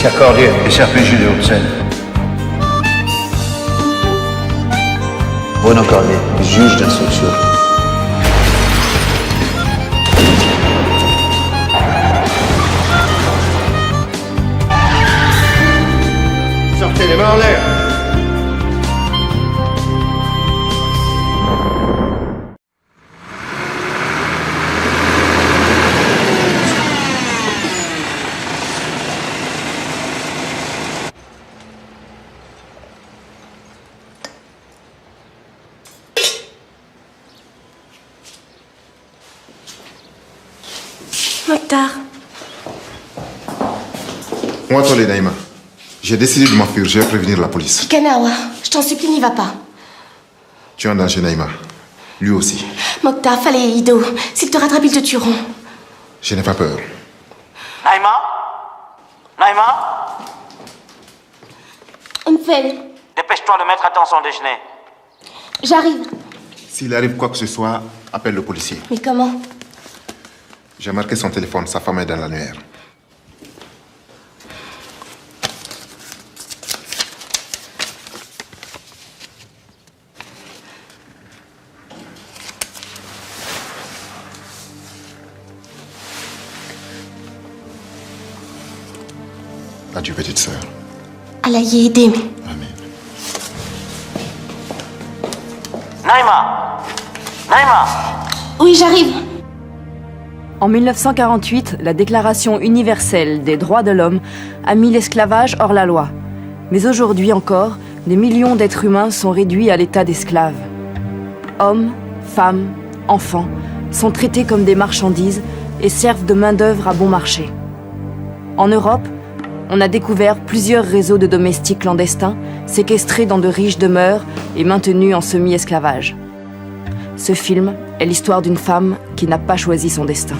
Commissaire Cordier, SRPJ de Haute-Seine. Bruno Cordier, juge d'instruction. Sortez les mains en l'air. Mokhtar. Moi, toi, les Naïma. J'ai décidé de m'enfuir. Je vais prévenir la police. Kanawa, je t'en supplie, n'y va pas. Tu es en danger, Naïma. Lui aussi. Mokhtar, fallait Ido. S'ils te rattrapent, ils te tueront. Je n'ai pas peur. Naïma? Naïma? Mfel, Dépêche-toi de mettre à temps son déjeuner. j'arrive. S'il arrive quoi que ce soit, appelle le policier. Mais comment? J'ai marqué son téléphone. Sa femme est dans l'annuaire. Adieu, petite sœur. Allah y aider. Amen. Naïma! Naïma! Oui, j'arrive. En 1948, la Déclaration universelle des droits de l'homme a mis l'esclavage hors la loi. Mais aujourd'hui encore, des millions d'êtres humains sont réduits à l'état d'esclaves. Hommes, femmes, enfants sont traités comme des marchandises et servent de main-d'œuvre à bon marché. En Europe, on a découvert plusieurs réseaux de domestiques clandestins, séquestrés dans de riches demeures et maintenus en semi-esclavage. Ce film est l'histoire d'une femme qui n'a pas choisi son destin.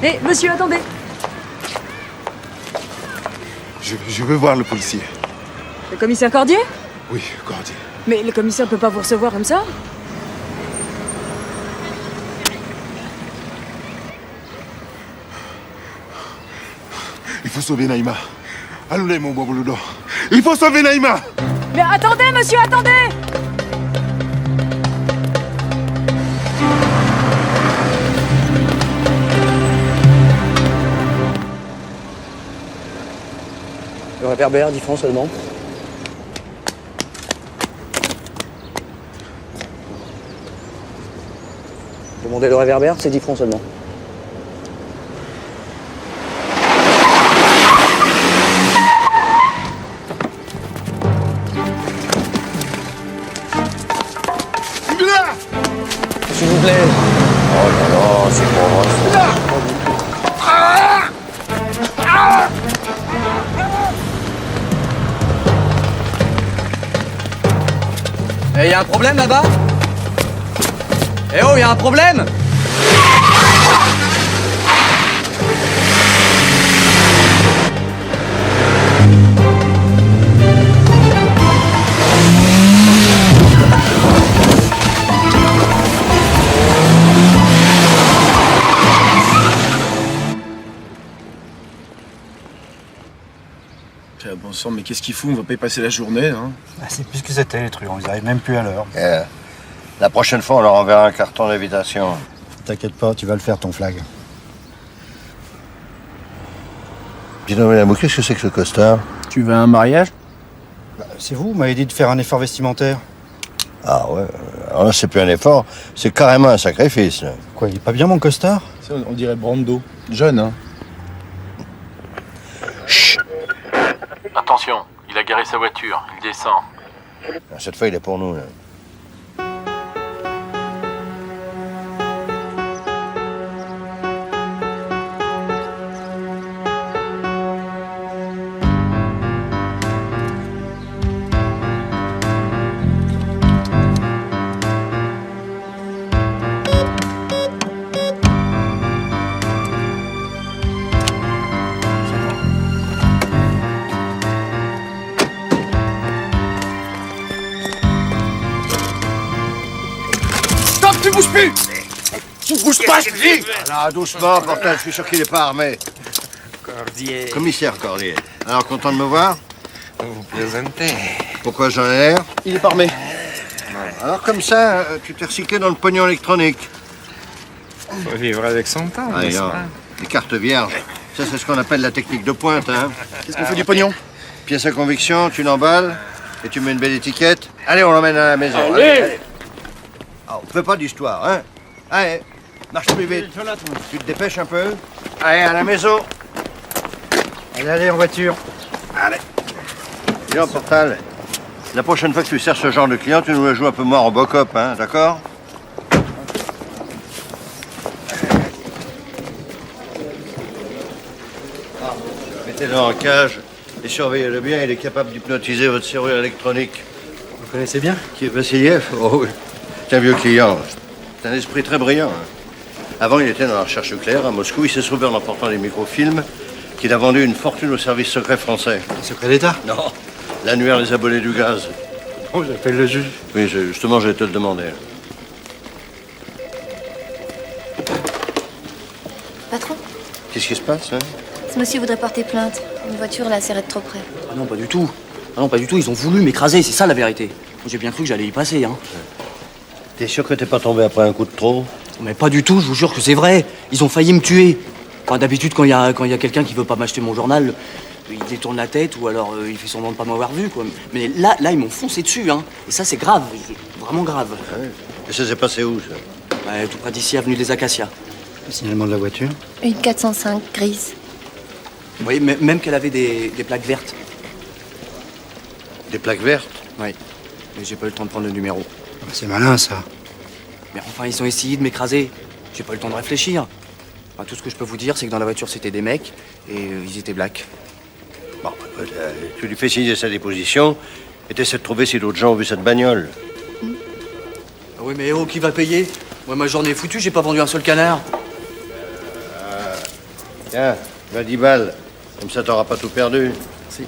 Hé, monsieur, attendez! Je veux voir le policier. Le commissaire Cordier? Oui, Cordier. Mais le commissaire peut pas vous recevoir comme ça? Il faut sauver Naïma. Allez, mon boboulodon. Il faut sauver Naïma. Mais attendez, monsieur, attendez! Le réverbère, 10 francs seulement. Demandez le réverbère, c'est 10 francs seulement. S'il vous plaît. Oh là là, c'est pas vrai. Eh, y a un problème là-bas? Eh oh, y a un problème? Bon sang, mais qu'est-ce qu'il fout? On va pas y passer la journée, hein. Ah, c'est plus que c'était, les truands. Ils arrivent même plus à l'heure. La prochaine fois, on leur enverra un carton d'invitation. T'inquiète pas, tu vas le faire, ton flag. Dis donc, William, qu'est-ce que c'est que ce costard? Tu veux un mariage? C'est vous m'avez dit de faire un effort vestimentaire. Ah ouais, alors là, c'est plus un effort, c'est carrément un sacrifice. Là. Quoi, il est pas bien, mon costard? Ça, on dirait Brando. Jeune, hein. Attention, il a garé sa voiture, il descend. Cette fois, il est pour nous. Là. Tu bouges plus! Tu bouges pas, je te dis! Alors, doucement, Portal, je suis sûr qu'il n'est pas armé. Cordier, Commissaire Cordier. Alors, content de me voir? vous plaisantez. Pourquoi j'en ai l'air? Il est pas armé. Alors, comme ça, tu t'es recyclé dans le pognon électronique. Faut vivre avec son temps, Allez, n'est-ce non. pas? Les cartes vierges. Ça, c'est ce qu'on appelle la technique de pointe, hein. Qu'est-ce qu'on fait du pognon? Pièce à conviction, tu l'emballes et tu mets une belle étiquette. Allez, on l'emmène à la maison. Allez. Ah, on fait pas d'histoire, hein. Allez, marche plus vite. Tu te dépêches un peu. Allez, à la maison. Allez, en voiture. Dis donc, Portal, la prochaine fois que tu sers ce genre de client, tu nous le joues un peu moins en Robocop, hein, d'accord? Mettez-le en cage et surveillez-le bien, il est capable d'hypnotiser votre serrure électronique. Vous connaissez bien? Qui est Vassiliev? Oh oui, c'est un vieux client. C'est un esprit très brillant. Hein. Avant, il était dans la recherche nucléaire à Moscou. Il s'est sauvé en emportant des microfilms qu'il a vendu une fortune au service secret français. Secret d'État? Non, l'annuaire des abonnés du gaz. Oh, j'appelle le juge. Oui, justement, je vais te le demander. Patron, Qu'est-ce qui se passe, hein? ce monsieur voudrait porter plainte. Une voiture l'a serré de trop près. Ah non, pas du tout. Ah non, pas du tout. Ils ont voulu m'écraser, c'est ça la vérité. J'ai bien cru que j'allais y passer, hein. T'es sûr que t'es pas tombé après un coup de trop? Mais pas du tout, je vous jure que c'est vrai. Ils ont failli me tuer. Enfin, d'habitude, quand il y a quelqu'un qui veut pas m'acheter mon journal, il détourne la tête ou alors il fait semblant de pas m'avoir vu, quoi. Mais là, ils m'ont foncé dessus, hein. Et ça, c'est grave, vraiment grave. Ah oui. Et ça s'est passé où, ça? Ouais, tout près d'ici, avenue des Acacias. Le signalement de la voiture? Une 405 grise. Vous voyez, même qu'elle avait des plaques vertes. Des plaques vertes? Oui. Mais j'ai pas eu le temps de prendre le numéro. C'est malin, ça. Mais enfin, ils ont essayé de m'écraser. J'ai pas eu le temps de réfléchir. Enfin, tout ce que je peux vous dire, c'est que dans la voiture, c'était des mecs et ils étaient blacks. Bon, tu lui fais signer sa déposition et t'essaies de trouver si d'autres gens ont vu cette bagnole. Ah oui, mais oh, qui va payer? Moi, ma journée est foutue, j'ai pas vendu un seul canard. Tiens, 20 balles. Comme ça, t'auras pas tout perdu. Si.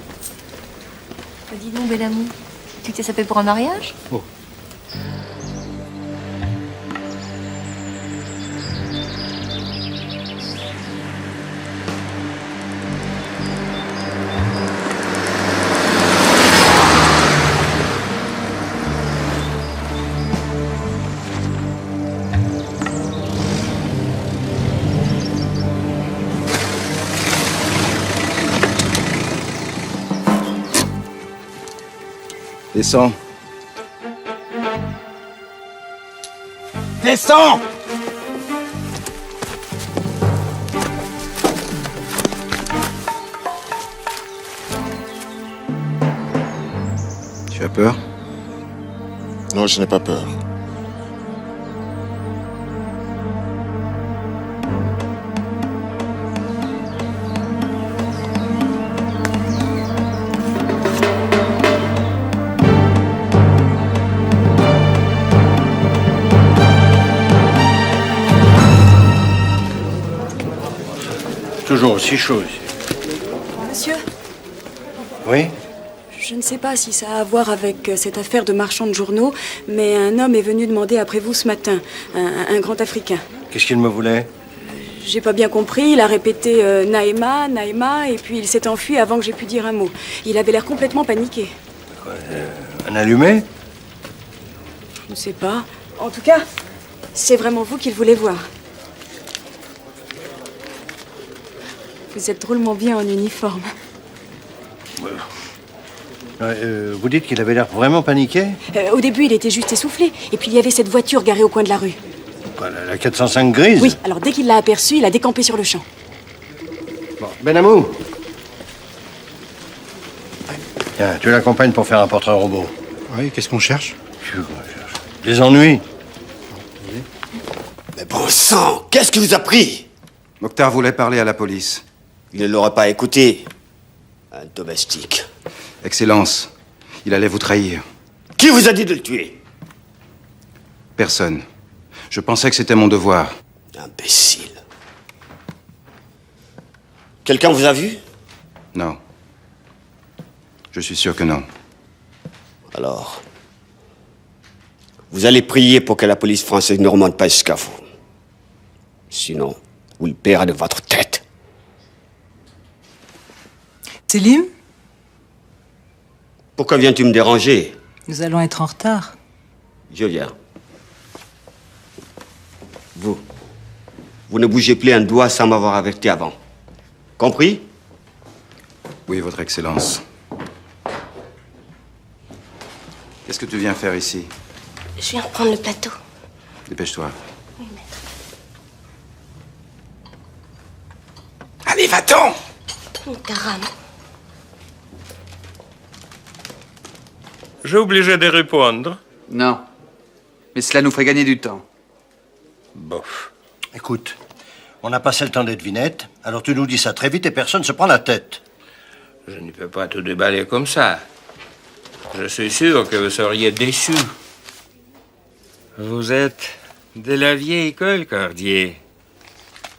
Dis donc, bel ami, tu t'es sapé pour un mariage? Descends. Descends! Tu as peur? Non, je n'ai pas peur. Toujours aussi chaud ici. Monsieur, Oui? je ne sais pas si ça a à voir avec cette affaire de marchand de journaux, mais un homme est venu demander après vous ce matin, un grand Africain. Qu'est-ce qu'il me voulait? J'ai pas bien compris, il a répété Naïma, Naïma, et puis il s'est enfui avant que j'ai pu dire un mot. Il avait l'air complètement paniqué. Un allumé? Je ne sais pas. En tout cas, c'est vraiment vous qu'il voulait voir. Vous êtes drôlement bien en uniforme. Vous dites qu'il avait l'air vraiment paniqué? Au début, il était juste essoufflé. Et puis il y avait cette voiture garée au coin de la rue. Quoi, la 405 grise? Oui, alors dès qu'il l'a aperçue, il a décampé sur le champ. Bon, Benamou. Tiens, tu l'accompagnes pour faire un portrait robot. Oui, qu'est-ce qu'on cherche? Des ennuis. Mais bon sang, qu'est-ce qui vous a pris? Mokhtar voulait parler à la police. Il ne l'aurait pas écouté. Un domestique. Excellence, il allait vous trahir. Qui vous a dit de le tuer? Personne. Je pensais que c'était mon devoir. Imbécile. Quelqu'un vous a vu? Non. Je suis sûr que non. Alors, vous allez prier pour que la police française ne remonte pas jusqu'à vous. Sinon, vous le paierez de votre tête. Selim, Pourquoi viens-tu me déranger? nous allons être en retard. Je viens. Vous ne bougez plus un doigt sans m'avoir averti avant. Compris? Oui, Votre Excellence. Qu'est-ce que tu viens faire ici? Je viens reprendre le plateau. Dépêche-toi. Oui, maître. Allez, va-t'en! Karam. J'ai obligé de répondre. Non. Mais cela nous ferait gagner du temps. Bof. Écoute, on a passé le temps des devinettes, alors tu nous dis ça très vite et personne se prend la tête. Je ne peux pas tout déballer comme ça. Je suis sûr que vous seriez déçus. Vous êtes de la vieille école, Cordier.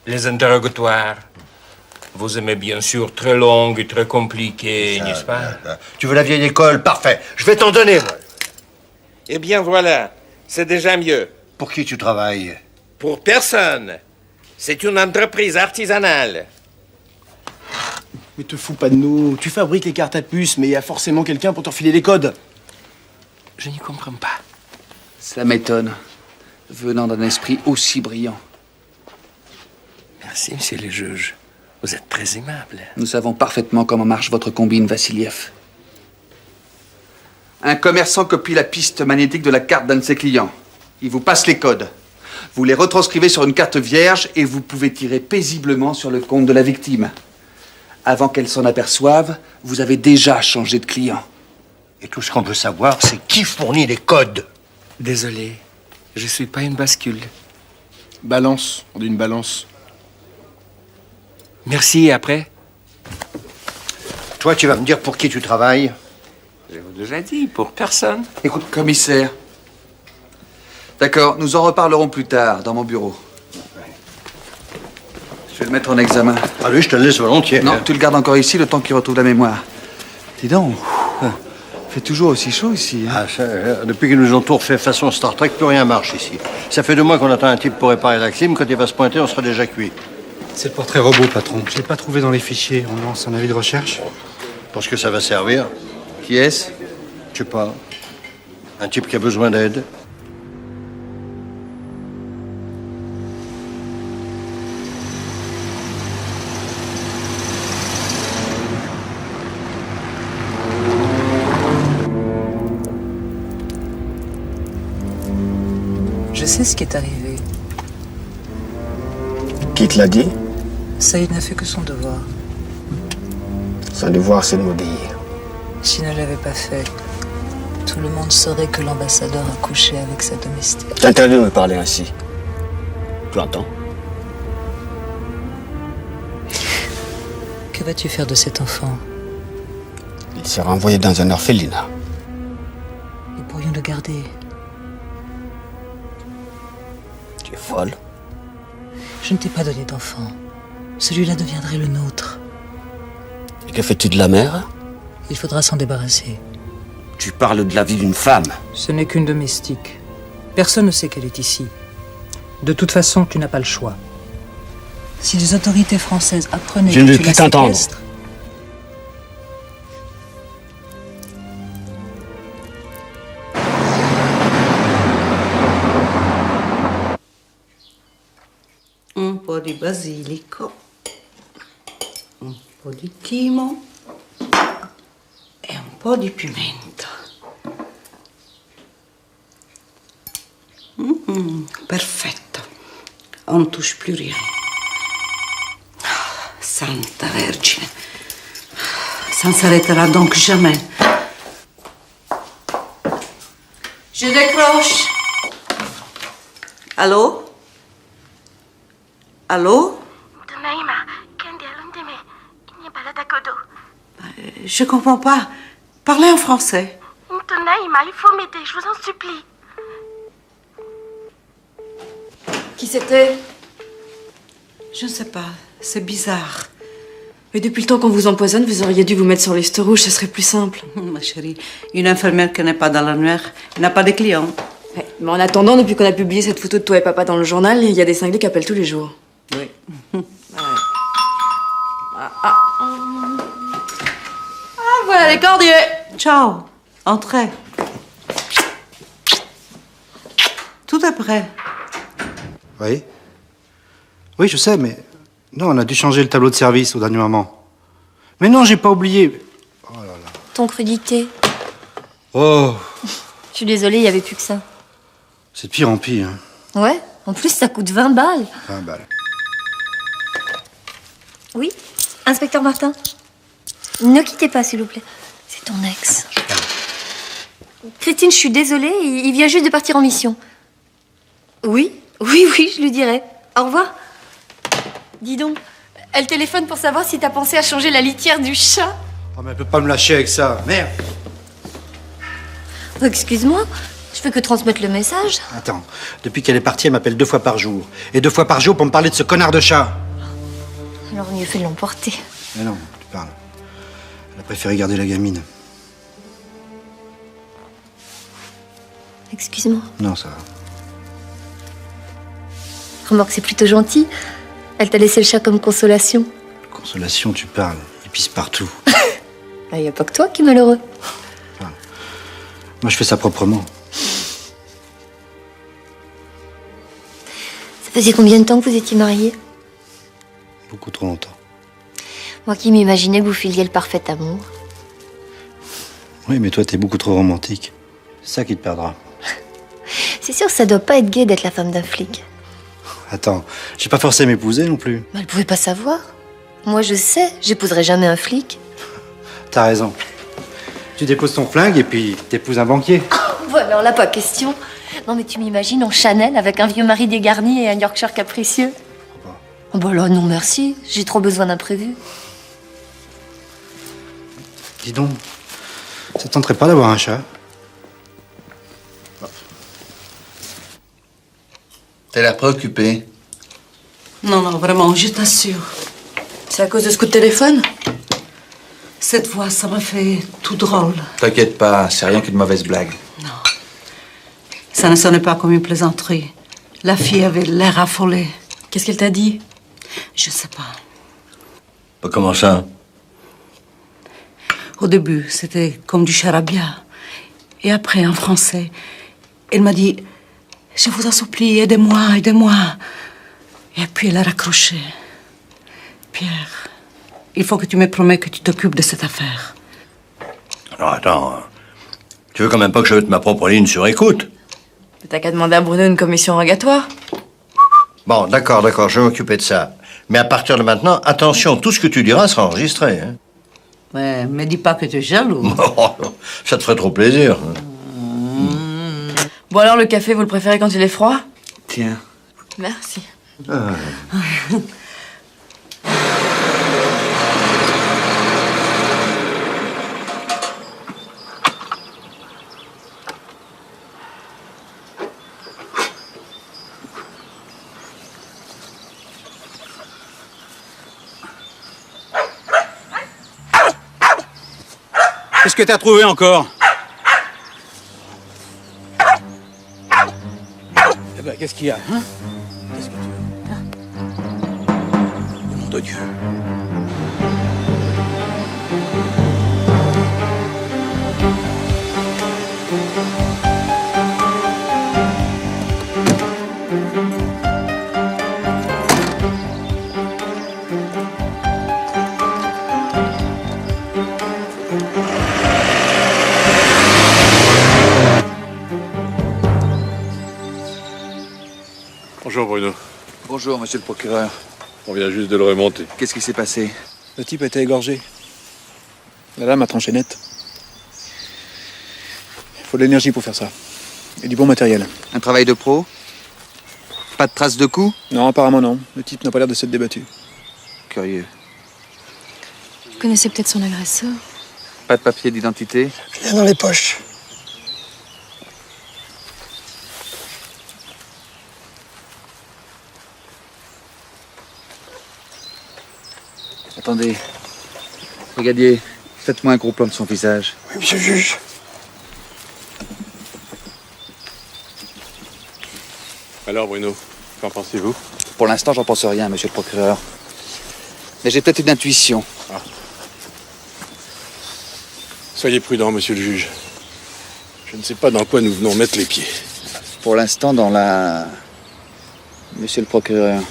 Les interrogatoires. Vous aimez bien sûr très longues et très compliquées, n'est-ce pas? Tu veux la vieille école? Parfait. Je vais t'en donner, moi. Eh bien voilà, c'est déjà mieux. Pour qui tu travailles? Pour personne. C'est une entreprise artisanale. Mais te fous pas de nous. Tu fabriques les cartes à puce, mais il y a forcément quelqu'un pour te refiler les codes. Je n'y comprends pas. Cela m'étonne, venant d'un esprit aussi brillant. Merci, monsieur le juge. Vous êtes très aimable. Nous savons parfaitement comment marche votre combine, Vassiliev. Un commerçant copie la piste magnétique de la carte d'un de ses clients. Il vous passe les codes. Vous les retranscrivez sur une carte vierge et vous pouvez tirer paisiblement sur le compte de la victime. Avant qu'elle s'en aperçoive, vous avez déjà changé de client. Et tout ce qu'on veut savoir, c'est qui fournit les codes. Désolé, je suis pas une bascule. Balance, on dit une balance. Merci, et après? Toi, tu vas me dire pour qui tu travailles? Je vous ai déjà dit, pour personne. Écoute, commissaire. D'accord, nous en reparlerons plus tard, dans mon bureau. Je vais le mettre en examen. Ah lui, je te le laisse volontiers. Non, tu le gardes encore ici le temps qu'il retrouve la mémoire. Dis donc, il fait toujours aussi chaud ici. Ah, ça, depuis qu'ils nous ont tout refait façon Star Trek, plus rien marche ici. Ça fait 2 mois qu'on attend un type pour réparer la clim. Quand il va se pointer, on sera déjà cuit. C'est le portrait robot, patron. Je l'ai pas trouvé dans les fichiers. On lance un avis de recherche. Pour ce que ça va servir? Qui est-ce? Je sais pas. Un type qui a besoin d'aide. Je sais ce qui est arrivé. Qui te l'a dit? Saïd n'a fait que son devoir. Son devoir, c'est de m'obéir. S'il ne l'avait pas fait, tout le monde saurait que l'ambassadeur a couché avec sa domestique. T'interdis de me parler ainsi. Tu entends? Que vas-tu faire de cet enfant? Il sera envoyé dans un orphelinat. Nous pourrions le garder. Tu es folle? Je ne t'ai pas donné d'enfant. Celui-là deviendrait le nôtre. Et que fais-tu de la mère? Il faudra s'en débarrasser. Tu parles de la vie d'une femme. Ce n'est qu'une domestique. Personne ne sait qu'elle est ici. De toute façon, tu n'as pas le choix. Si les autorités françaises apprenaient Je ne veux que tu plus la t'entendre. séquestres, un po' di basilico, un po' di timo e un po' di pimento. Perfetto. On ne touche plus rien. Santa Vergine. Ça ne s'arrêtera donc jamais. Je décroche. Allô? Allô? Naïma, Kendi Alundeme, il n'y a pas la Dakodo. Je comprends pas. Parlez en français. Naïma, il faut m'aider, je vous en supplie. Qui c'était? Je ne sais pas. C'est bizarre. Mais depuis le temps qu'on vous empoisonne, vous auriez dû vous mettre sur liste rouge, ce serait plus simple. Ma chérie, une infirmière qui n'est pas dans l'annuaire n'a pas de clients. Ouais, mais en attendant, depuis qu'on a publié cette photo de toi et papa dans le journal, il y a des cinglés qui appellent tous les jours. Oui. Voilà les cordiers. Ciao. Entrez. Tout est prêt. Oui. Oui, je sais, mais... Non, on a dû changer le tableau de service au dernier moment. Mais non, j'ai pas oublié. Ton crudité. Oh, Je suis désolée, il n'y avait plus que ça. c'est de pire en pire. Hein. Ouais, en plus, ça coûte 20 balles. 20 balles. Oui, inspecteur Martin. Ne quittez pas, s'il vous plaît. C'est ton ex. Christine, je suis désolée, il vient juste de partir en mission. Oui, je lui dirai. Au revoir. Dis donc, elle téléphone pour savoir si t'as pensé à changer la litière du chat. Oh, mais elle peut pas me lâcher avec ça. Merde. Oh, excuse-moi, je fais que transmettre le message. Attends, depuis qu'elle est partie, elle m'appelle 2 fois par jour. Et 2 fois par jour pour me parler de ce connard de chat. Alors mieux fait de l'emporter. Mais non, tu parles. Elle a préféré garder la gamine. Excuse-moi. Non, ça va. Remarque, c'est plutôt gentil. Elle t'a laissé le chat comme consolation. Consolation, tu parles. Il pisse partout. Il n'y a pas que toi qui es malheureux. Moi, je fais ça proprement. Ça faisait combien de temps que vous étiez mariés? Beaucoup trop longtemps. Moi qui m'imaginais que vous filiez le parfait amour. Oui, mais toi, t'es beaucoup trop romantique. C'est ça qui te perdra. C'est sûr que ça doit pas être gai d'être la femme d'un flic. Attends, j'ai pas forcé à m'épouser non plus. Mais elle pouvait pas savoir. Moi je sais, j'épouserai jamais un flic. T'as raison. Tu déposes ton flingue et puis t'épouses un banquier. Bon alors là, pas question. Non mais tu m'imagines en Chanel avec un vieux mari dégarni et un Yorkshire capricieux. Oh bah là, non merci, j'ai trop besoin d'imprévu. Dis donc, ça te tenterait pas d'avoir un chat? T'as l'air préoccupé. Non, vraiment, je t'assure. C'est à cause de ce coup de téléphone? Cette fois, ça m'a fait tout drôle. T'inquiète pas, c'est rien qu'une mauvaise blague. Ça ne sonnait pas comme une plaisanterie. La fille avait l'air affolée. Qu'est-ce qu'elle t'a dit? Je sais pas. Comment ça? Au début, c'était comme du charabia. Et après, en français, elle m'a dit « Je vous en supplie, aidez-moi, aidez-moi ». Et puis elle a raccroché. « Pierre, il faut que tu me promets que tu t'occupes de cette affaire. » Alors attends, tu veux quand même pas que je mette ma propre ligne sur écoute? T'as qu'à demander à Bruno une commission rogatoire. Bon, d'accord, je vais m'occuper de ça. Mais à partir de maintenant, attention, tout ce que tu diras sera enregistré. Hein. Mais me dis pas que tu es jaloux. Ça te ferait trop plaisir. Bon alors, le café, vous le préférez quand il est froid? Tiens. Merci. Qu'est-ce que t'as trouvé encore? Eh ben, qu'est-ce qu'il y a, hein? Qu'est-ce que tu veux? de Dieu. Bonjour Bruno. Bonjour, monsieur le procureur. On vient juste de le remonter. Qu'est-ce qui s'est passé? Le type a été égorgé. La lame a tranché net. Il faut de l'énergie pour faire ça. Et du bon matériel. Un travail de pro? Pas de traces de coups? Non, apparemment non. Le type n'a pas l'air de s'être débattu. Curieux. Vous connaissez peut-être son agresseur? Pas de papier d'identité? Rien dans les poches. Attendez. Brigadier, faites-moi un gros plan de son visage. Oui, monsieur le juge. Alors Bruno, qu'en pensez-vous? Pour l'instant, j'en pense rien, monsieur le procureur. Mais j'ai peut-être une intuition. Ah. Soyez prudent, monsieur le juge. Je ne sais pas dans quoi nous venons mettre les pieds. Pour l'instant, dans la... Monsieur le procureur.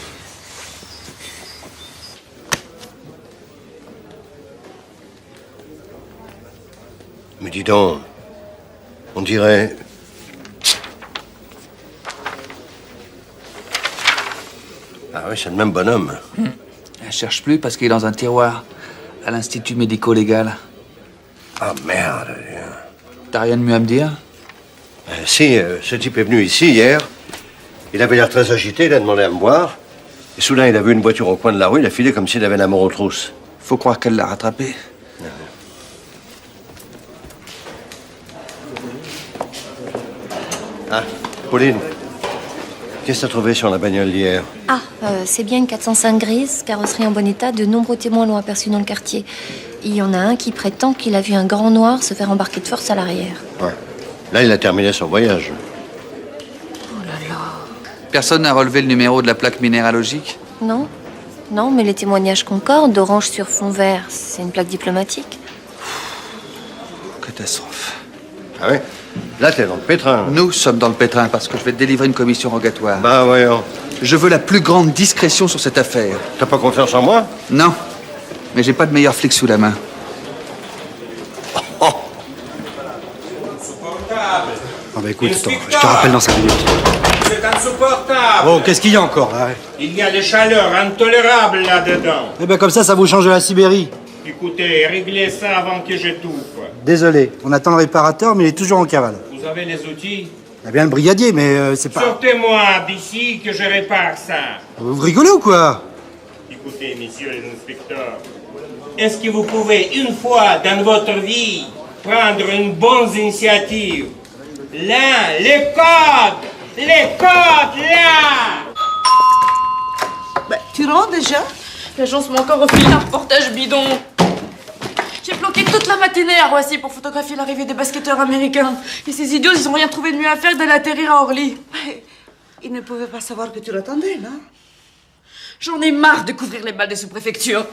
Mais dis donc, on dirait... Ah oui, c'est le même bonhomme. Elle cherche plus parce qu'il est dans un tiroir à l'Institut médico-légal. Ah merde. T'as rien de mieux à me dire? Si, ce type est venu ici hier. Il avait l'air très agité, il a demandé à me voir. Et soudain, il a vu une voiture au coin de la rue, il a filé comme s'il avait la mort aux trousses. Faut croire qu'elle l'a rattrapé. Ah, Pauline, qu'est-ce que t'as trouvé sur la bagnole d'hier? Ah, c'est bien une 405 grise, carrosserie en bon état. De nombreux témoins l'ont aperçu dans le quartier. Il y en a un qui prétend qu'il a vu un grand noir se faire embarquer de force à l'arrière. Ouais. Là, il a terminé son voyage. Oh là là. Personne n'a relevé le numéro de la plaque minéralogique? Non, non, mais les témoignages concordent. D'orange sur fond vert, c'est une plaque diplomatique. Catastrophe. Ah oui? Là, t'es dans le pétrin. Nous sommes dans le pétrin parce que je vais délivrer une commission rogatoire. Bah, voyons. Je veux la plus grande discrétion sur cette affaire. T'as pas confiance en moi? Non. Mais j'ai pas de meilleur flic sous la main. Oh. Ah bah écoute, attends, je te rappelle dans 5 minutes. C'est insupportable. Oh, qu'est-ce qu'il y a encore là? Il y a des chaleurs intolérables là-dedans. Eh ben comme ça vous change de la Sibérie. Écoutez, réglez ça avant que j'étouffe. Désolé, on attend le réparateur, mais il est toujours en cavale. Vous avez les outils? Il y a bien le brigadier, mais c'est pas... Sortez-moi d'ici que je répare ça. Vous rigolez ou quoi? Écoutez, messieurs les inspecteurs, est-ce que vous pouvez une fois dans votre vie prendre une bonne initiative? Là, les codes, là. Tu rentres déjà? L'agence m'a encore refilé un reportage bidon. J'ai bloqué toute la matinée à Roissy pour photographier l'arrivée des basketteurs américains. Et ces idiots, ils ont rien trouvé de mieux à faire que d'aller atterrir à Orly. Ils ne pouvaient pas savoir que tu l'attendais, non? J'en ai marre de couvrir les balles des sous-préfectures.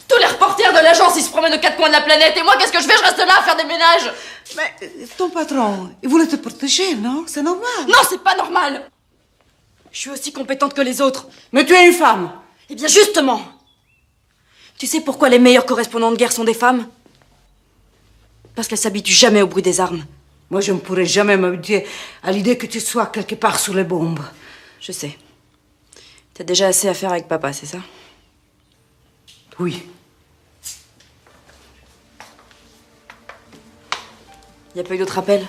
Tous les reporters de l'agence, ils se promènent aux quatre coins de la planète. Et moi, qu'est-ce que je fais? Je reste là à faire des ménages. Mais ton patron, il voulait te protéger, non? C'est normal. Non, c'est pas normal. Je suis aussi compétente que les autres. Mais tu es une femme. Eh bien, justement. Tu sais pourquoi les meilleurs correspondants de guerre sont des femmes? Parce qu'elles s'habituent jamais au bruit des armes. Moi, je ne pourrais jamais m'habituer à l'idée que tu sois quelque part sous les bombes. Je sais. T'as déjà assez à faire avec papa, c'est ça? Oui. Y a pas eu d'autres appels?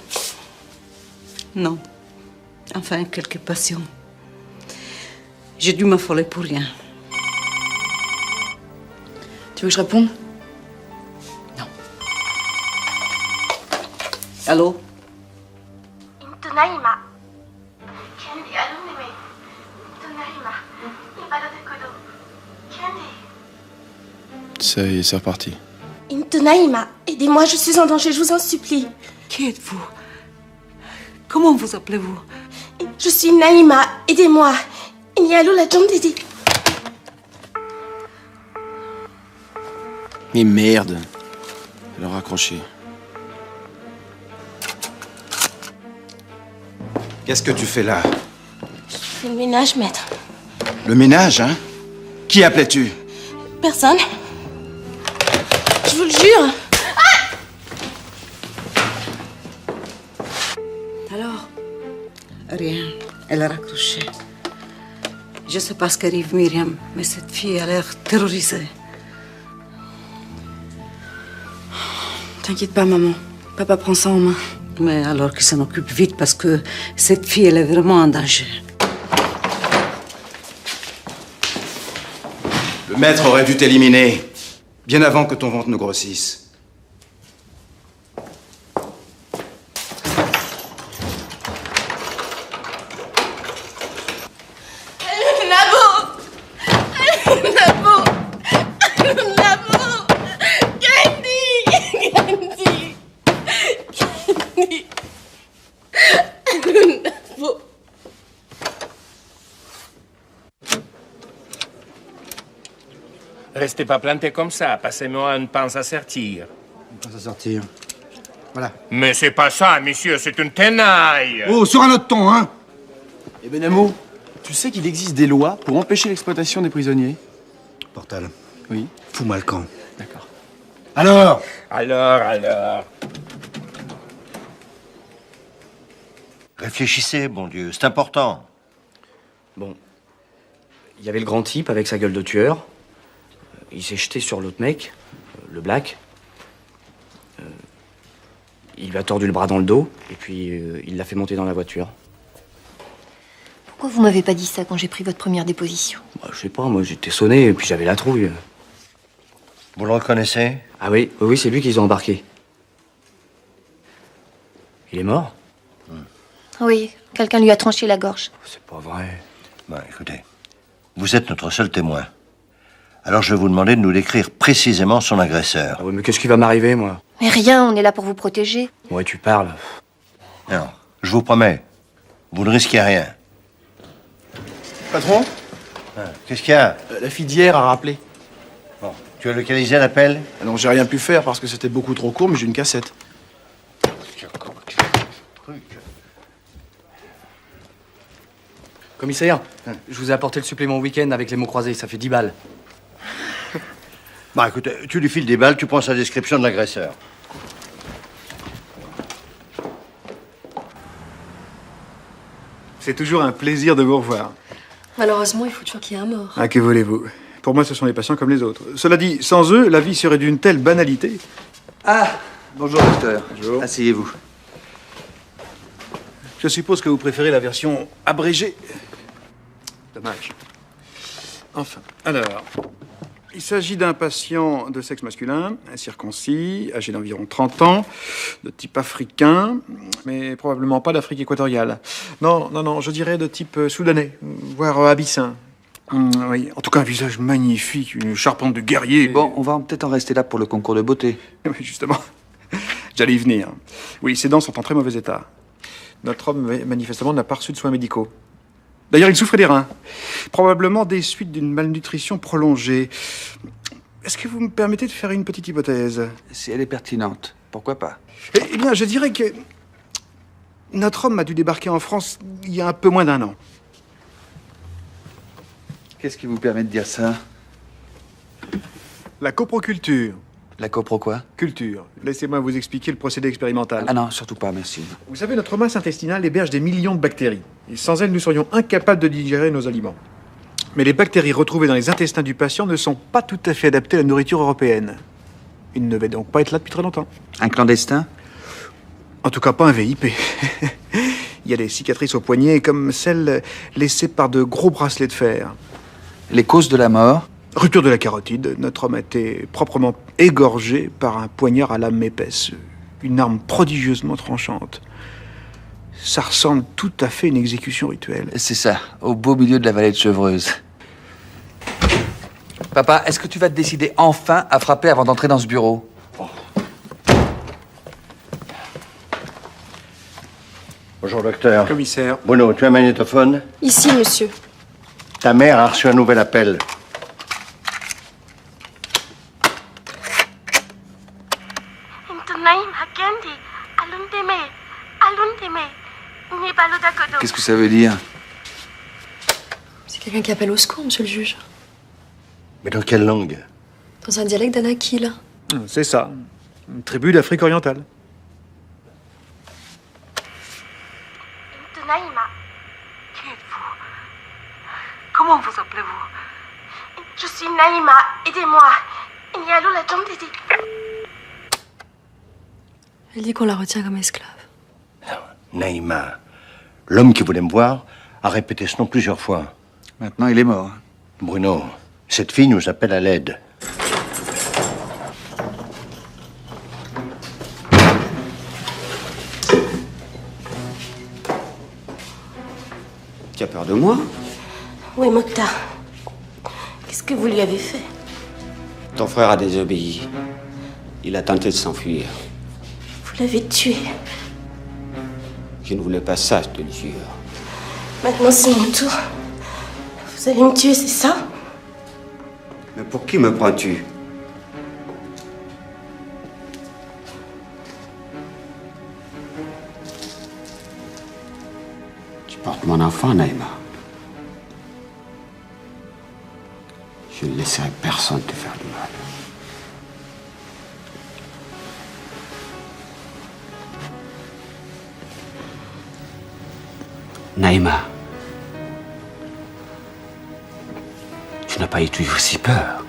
Non. Enfin, quelques passions. J'ai dû m'affoler pour rien. Tu veux que je réponde? Non. Allô? Naïma. Candy, allume-moi. Naïma. Ibada de Kodo. Candy. Ça y est, c'est reparti. Naïma, aidez-moi, je suis en danger, je vous en supplie. Qui êtes-vous? Comment vous appelez-vous? Je suis Naïma, aidez-moi. Nialou la jambe Didi. Mais merde. Elle a raccroché. Qu'est-ce que tu fais là? Le ménage, maître. Le ménage, hein? Qui appelais-tu? Personne. Je vous le jure. Alors? Rien. Elle a raccroché. Je sais pas ce qu'arrive Myriam, mais cette fille a l'air terrorisée. T'inquiète pas, maman. Papa prend ça en main. Mais alors qu'il s'en occupe vite parce que cette fille, elle est vraiment en danger. Le maître aurait dû t'éliminer, bien avant que ton ventre ne grossisse. Restez pas planté comme ça. Passez-moi une pince à sortir. Une pince à sortir. Voilà. Mais c'est pas ça, monsieur, c'est une tenaille. Oh, sur un autre ton, hein? Et Benamo, tu sais qu'il existe des lois pour empêcher l'exploitation des prisonniers? Portal. Oui. Fous-moi le camp. D'accord. Alors? Alors. Réfléchissez, bon Dieu, c'est important. Bon. Il y avait le grand type avec sa gueule de tueur. Il s'est jeté sur l'autre mec, le Black. Il lui a tordu le bras dans le dos, et puis il l'a fait monter dans la voiture. Pourquoi vous m'avez pas dit ça quand j'ai pris votre première déposition? Bah, je sais pas, moi j'étais sonné, et puis j'avais la trouille. Vous le reconnaissez? Ah oui, c'est lui qu'ils ont embarqué. Il est mort? Oui, quelqu'un lui a tranché la gorge. C'est pas vrai. Bon, écoutez, vous êtes notre seul témoin. Alors je vais vous demander de nous décrire précisément son agresseur. Ah oui, mais qu'est-ce qui va m'arriver, moi? Mais rien, on est là pour vous protéger. Ouais, tu parles. Non, je vous promets, vous ne risquez rien. Patron? Qu'est-ce qu'il y a? La fille d'hier a rappelé. Bon, tu as localisé l'appel? Non, j'ai rien pu faire parce que c'était beaucoup trop court, mais j'ai une cassette. Commissaire, je vous ai apporté le supplément week-end avec les mots croisés, ça fait 10 balles. Bah écoute, tu lui files des balles, tu prends sa description de l'agresseur. C'est toujours un plaisir de vous revoir. Malheureusement, il faut toujours qu'il y ait un mort. Ah, que voulez-vous? Pour moi, ce sont des patients comme les autres. Cela dit, sans eux, la vie serait d'une telle banalité. Ah, bonjour docteur. Bonjour. Asseyez-vous. Je suppose que vous préférez la version abrégée. Dommage. Enfin, alors, il s'agit d'un patient de sexe masculin, circoncis, âgé d'environ 30 ans, de type africain, mais probablement pas d'Afrique équatoriale. Non, je dirais de type soudanais, voire abyssin. Oui, en tout cas, un visage magnifique, une charpente de guerrier. Bon, on va peut-être en rester là pour le concours de beauté. Oui, justement. J'allais y venir. Oui, ses dents sont en très mauvais état. Notre homme, manifestement, n'a pas reçu de soins médicaux. D'ailleurs, il souffrait des reins. Probablement des suites d'une malnutrition prolongée. Est-ce que vous me permettez de faire une petite hypothèse? Si elle est pertinente, pourquoi pas? Eh bien, je dirais que notre homme a dû débarquer en France il y a un peu moins d'1 an. Qu'est-ce qui vous permet de dire ça? La coproculture. La copro quoi? Culture. Laissez-moi vous expliquer le procédé expérimental. Ah non, surtout pas, merci. Vous savez, notre masse intestinale héberge des millions de bactéries. Et sans elles, nous serions incapables de digérer nos aliments. Mais les bactéries retrouvées dans les intestins du patient ne sont pas tout à fait adaptées à la nourriture européenne. Il ne devait donc pas être là depuis très longtemps. Un clandestin? En tout cas, pas un VIP. Il y a des cicatrices au poignet comme celles laissées par de gros bracelets de fer. Les causes de la mort? Rupture de la carotide. Notre homme a été proprement égorgé par un poignard à lame épaisse. Une arme prodigieusement tranchante. Ça ressemble tout à fait à une exécution rituelle. C'est ça, au beau milieu de la vallée de Chevreuse. Papa, est-ce que tu vas te décider enfin à frapper avant d'entrer dans ce bureau? Bonjour, docteur. Commissaire. Bruno, tu as un magnétophone? Ici, monsieur. Ta mère a reçu un nouvel appel. Qu'est-ce que ça veut dire? C'est quelqu'un qui appelle au secours, monsieur le juge. Mais dans quelle langue? Dans un dialecte d'Anaki, là. C'est ça. Une tribu d'Afrique orientale. De Naïma. Qui êtes-vous? Comment vous appelez-vous? Je suis Naïma. Aidez-moi. Il y a l'eau la tombe d'été. Elle dit qu'on la retient comme esclave. Naïma. L'homme qui voulait me voir a répété ce nom plusieurs fois. Maintenant, il est mort. Bruno, cette fille nous appelle à l'aide. Tu as peur de moi? Oui, Mokhtar. Qu'est-ce que vous lui avez fait? Ton frère a désobéi. Il a tenté de s'enfuir. Vous l'avez tué. Je ne voulais pas ça, je te le jure. Maintenant, c'est mon tour. Vous allez me tuer, c'est ça? Mais pour qui me prends-tu? Tu portes mon enfant, Naïma. Je ne laisserai personne te faire du mal. Naïma, tu n'as pas eu toujours si peur.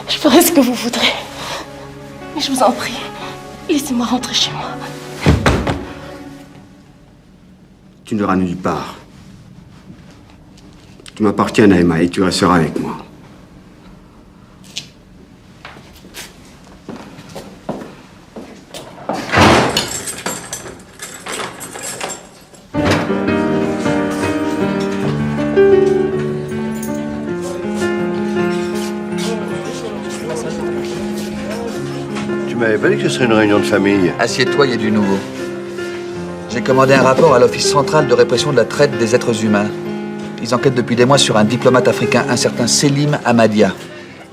Je ferai ce que vous voudrez. Mais je vous en prie, laissez-moi rentrer chez moi. Tu n'iras nulle part. Tu m'appartiens, Naïma, et tu resteras avec moi. Tu m'avais pas dit que ce serait une réunion de famille. Assieds-toi, il y a du nouveau. J'ai commandé un rapport à l'Office central de répression de la traite des êtres humains. Ils enquêtent depuis des mois sur un diplomate africain, un certain Selim Hamadia.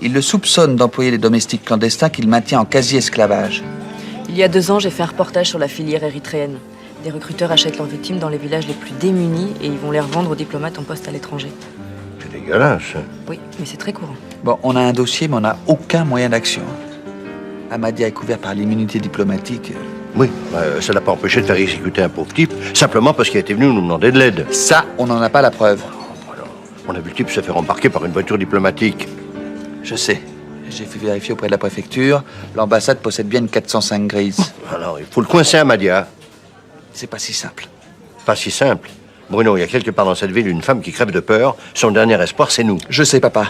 Ils le soupçonnent d'employer les domestiques clandestins qu'il maintient en quasi-esclavage. Il y a 2 ans, j'ai fait un reportage sur la filière érythréenne. Des recruteurs achètent leurs victimes dans les villages les plus démunis et ils vont les revendre aux diplomates en poste à l'étranger. C'est dégueulasse. Oui, mais c'est très courant. Bon, on a un dossier, mais on n'a aucun moyen d'action. Hamadia est couvert par l'immunité diplomatique. Oui, ça l'a pas empêché de faire exécuter un pauvre type, simplement parce qu'il était venu nous demander de l'aide. Ça, on n'en a pas la preuve. On a vu le type se faire embarquer par une voiture diplomatique. Je sais. J'ai fait vérifier auprès de la préfecture. L'ambassade possède bien une 405 grise. Alors, il faut le coincer à Madia. C'est pas si simple. Pas si simple. Bruno, il y a quelque part dans cette ville une femme qui crève de peur. Son dernier espoir, c'est nous. Je sais, papa.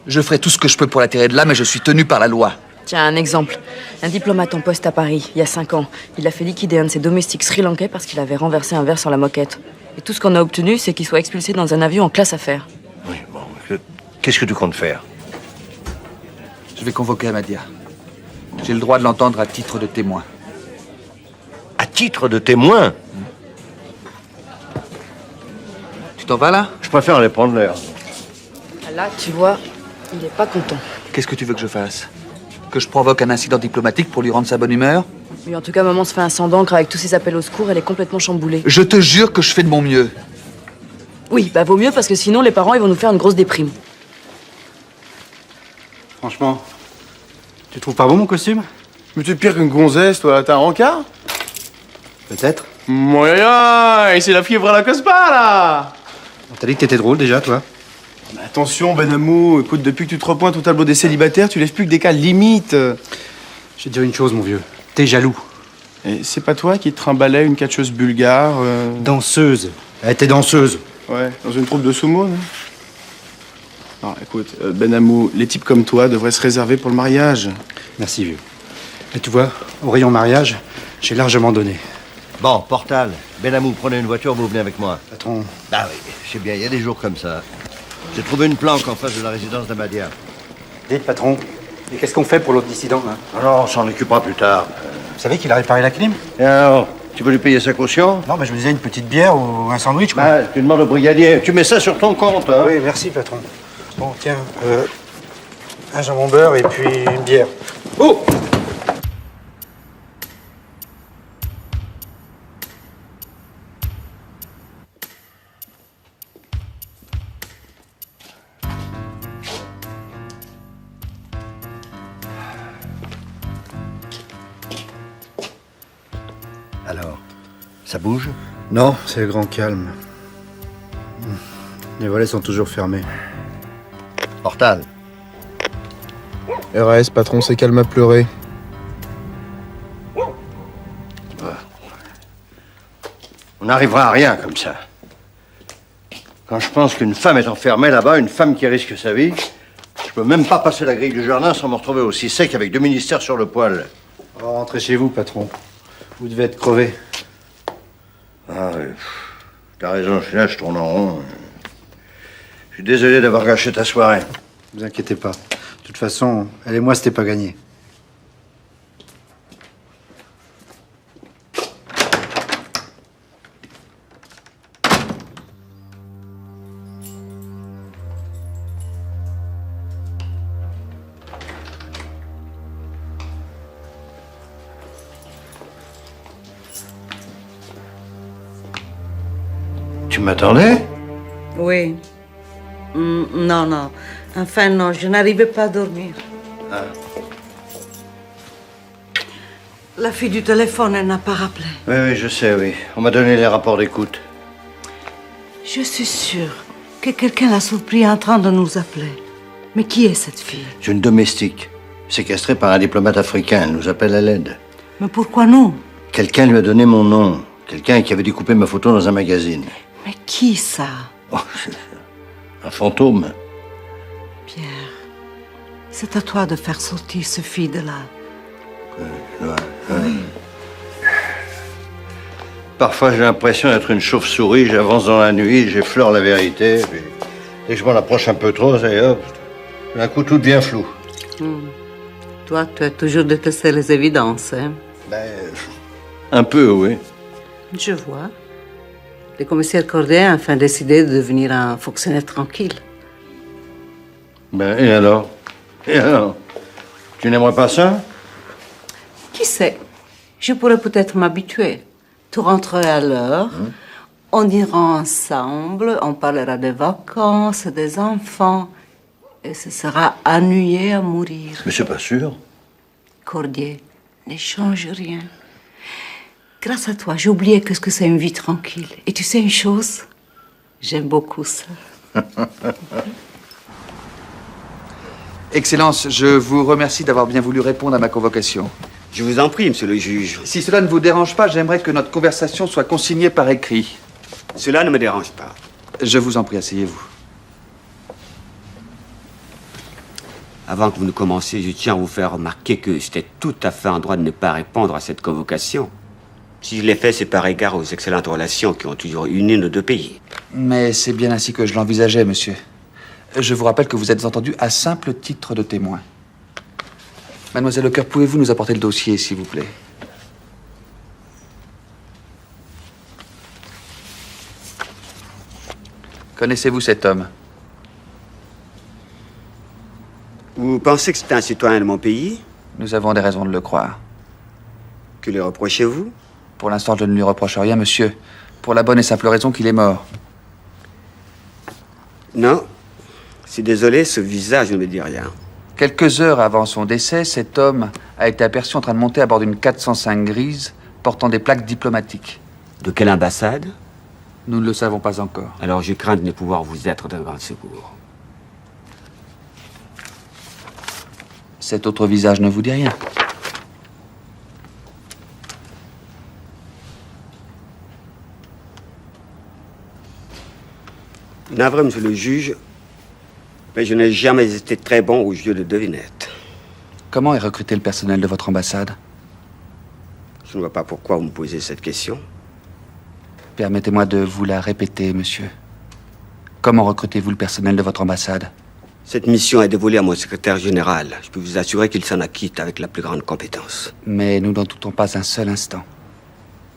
Je ferai tout ce que je peux pour la tirer de là, mais je suis tenu par la loi. Tiens, un exemple. Un diplomate en poste à Paris, il y a 5 ans. Il a fait liquider un de ses domestiques sri-lankais parce qu'il avait renversé un verre sur la moquette. Et tout ce qu'on a obtenu, c'est qu'il soit expulsé dans un avion en classe affaires. Oui, bon, qu'est-ce que tu comptes faire? Je vais convoquer Hamadia. J'ai le droit de l'entendre à titre de témoin. À titre de témoin? Tu t'en vas, là? Je préfère aller prendre l'air. Là, tu vois, il est pas content. Qu'est-ce que tu veux que je fasse? Que je provoque un incident diplomatique pour lui rendre sa bonne humeur? Oui, en tout cas, maman se fait un sang d'encre avec tous ses appels au secours, elle est complètement chamboulée. Je te jure que je fais de mon mieux. Oui, bah vaut mieux parce que sinon les parents ils vont nous faire une grosse déprime. Franchement, tu trouves pas beau mon costume? Mais tu es pire qu'une gonzesse, toi. T'as un rencard? Peut-être. Moyen, et c'est la fièvre à la Cospa, là. On t'a dit que t'étais drôle déjà, toi. Mais attention, Benamou, écoute, depuis que tu te repointes au tableau des célibataires, tu lèves plus que des cas limites. Je vais te dire une chose, mon vieux. T'es jaloux. Et c'est pas toi qui te trimballais une catcheuse bulgare Danseuse. Elle était danseuse. Ouais, dans une troupe de sumo, non? Non, écoute, Benamou, les types comme toi devraient se réserver pour le mariage. Merci, vieux. Et tu vois, au rayon mariage, j'ai largement donné. Bon, Portal, Benamou, prenez une voiture, vous venez avec moi. Patron. Ah oui, c'est bien, il y a des jours comme ça. J'ai trouvé une planque en face de la résidence d'Hamadia. Dites, patron, et qu'est-ce qu'on fait pour l'autre dissident, hein? Alors, on s'en occupera plus tard. Vous savez qu'il a réparé la clim? Et alors, tu veux lui payer sa caution? Non, mais je me disais une petite bière ou un sandwich, quoi. Ah, tu demandes au brigadier. Tu mets ça sur ton compte, hein? Oui, merci, patron. Bon, tiens, un jambon beurre et puis une bière. Oh! Ça bouge? Non, c'est le grand calme. Les volets sont toujours fermés. Portal. RAS, patron, c'est calme à pleurer. On n'arrivera à rien comme ça. Quand je pense qu'une femme est enfermée là-bas, une femme qui risque sa vie, je peux même pas passer la grille du jardin sans me retrouver aussi sec avec 2 ministères sur le poil. Oh, rentrez chez vous, patron. Vous devez être crevé. Ah oui. T'as raison, je suis là, je tourne en rond. Je suis désolé d'avoir gâché ta soirée. Ne vous inquiétez pas. De toute façon, elle et moi, c'était pas gagné. Tu m'attendais? Oui. Non, non. Enfin, non, je n'arrivais pas à dormir. Ah. La fille du téléphone, elle n'a pas rappelé. Oui, oui, je sais, oui. On m'a donné les rapports d'écoute. Je suis sûre que quelqu'un l'a surpris en train de nous appeler. Mais qui est cette fille? C'est une domestique, séquestrée par un diplomate africain. Elle nous appelle à l'aide. Mais pourquoi nous? Quelqu'un lui a donné mon nom. Quelqu'un qui avait découpé ma photo dans un magazine. Mais qui ça? Oh, un fantôme. Pierre, c'est à toi de faire sortir ce fille de là. Ouais. Parfois, j'ai l'impression d'être une chauve-souris. J'avance dans la nuit, j'effleure la vérité. Puis, dès que je m'en approche un peu trop, ça y est, hop, d'un coup, tout devient flou. Toi, tu as toujours détesté les évidences, hein? Un peu, oui. Je vois. Le commissaire Corday a enfin décidé de devenir un fonctionnaire tranquille. Et alors? Et alors? Tu n'aimerais pas ça? Qui sait? Je pourrais peut-être m'habituer. Tu rentrerais à l'heure, on ira ensemble, on parlera des vacances, des enfants, et ce sera ennuyé à mourir. Mais c'est pas sûr. Cordier, ne change rien. Grâce à toi, j'ai oublié qu'est-ce que c'est une vie tranquille. Et tu sais une chose? J'aime beaucoup ça. Excellence, je vous remercie d'avoir bien voulu répondre à ma convocation. Je vous en prie, monsieur le juge. Si cela ne vous dérange pas, j'aimerais que notre conversation soit consignée par écrit. Cela ne me dérange pas. Je vous en prie, asseyez-vous. Avant que vous ne commenciez, je tiens à vous faire remarquer que j'étais tout à fait en droit de ne pas répondre à cette convocation. Si je l'ai fait, c'est par égard aux excellentes relations qui ont toujours uni nos deux pays. Mais c'est bien ainsi que je l'envisageais, monsieur. Je vous rappelle que vous êtes entendu à simple titre de témoin. Mademoiselle Lecoeur, pouvez-vous nous apporter le dossier, s'il vous plaît? Connaissez-vous cet homme? Vous pensez que c'est un citoyen de mon pays? Nous avons des raisons de le croire. Que lui reprochez-vous? Pour l'instant, je ne lui reproche rien, monsieur. Pour la bonne et simple raison qu'il est mort. Non. Je suis désolé, ce visage ne me dit rien. Quelques heures avant son décès, cet homme a été aperçu en train de monter à bord d'une 405 grise portant des plaques diplomatiques. De quelle ambassade? Nous ne le savons pas encore. Alors je crains de ne pouvoir vous être d'un grand secours. Cet autre visage ne vous dit rien? Navré, monsieur le juge, mais je n'ai jamais été très bon au jeu de devinette. Comment est recruté le personnel de votre ambassade? Je ne vois pas pourquoi vous me posez cette question. Permettez-moi de vous la répéter, monsieur. Comment recrutez-vous le personnel de votre ambassade? Cette mission est dévolue à mon secrétaire général. Je peux vous assurer qu'il s'en acquitte avec la plus grande compétence. Mais nous n'en doutons pas un seul instant.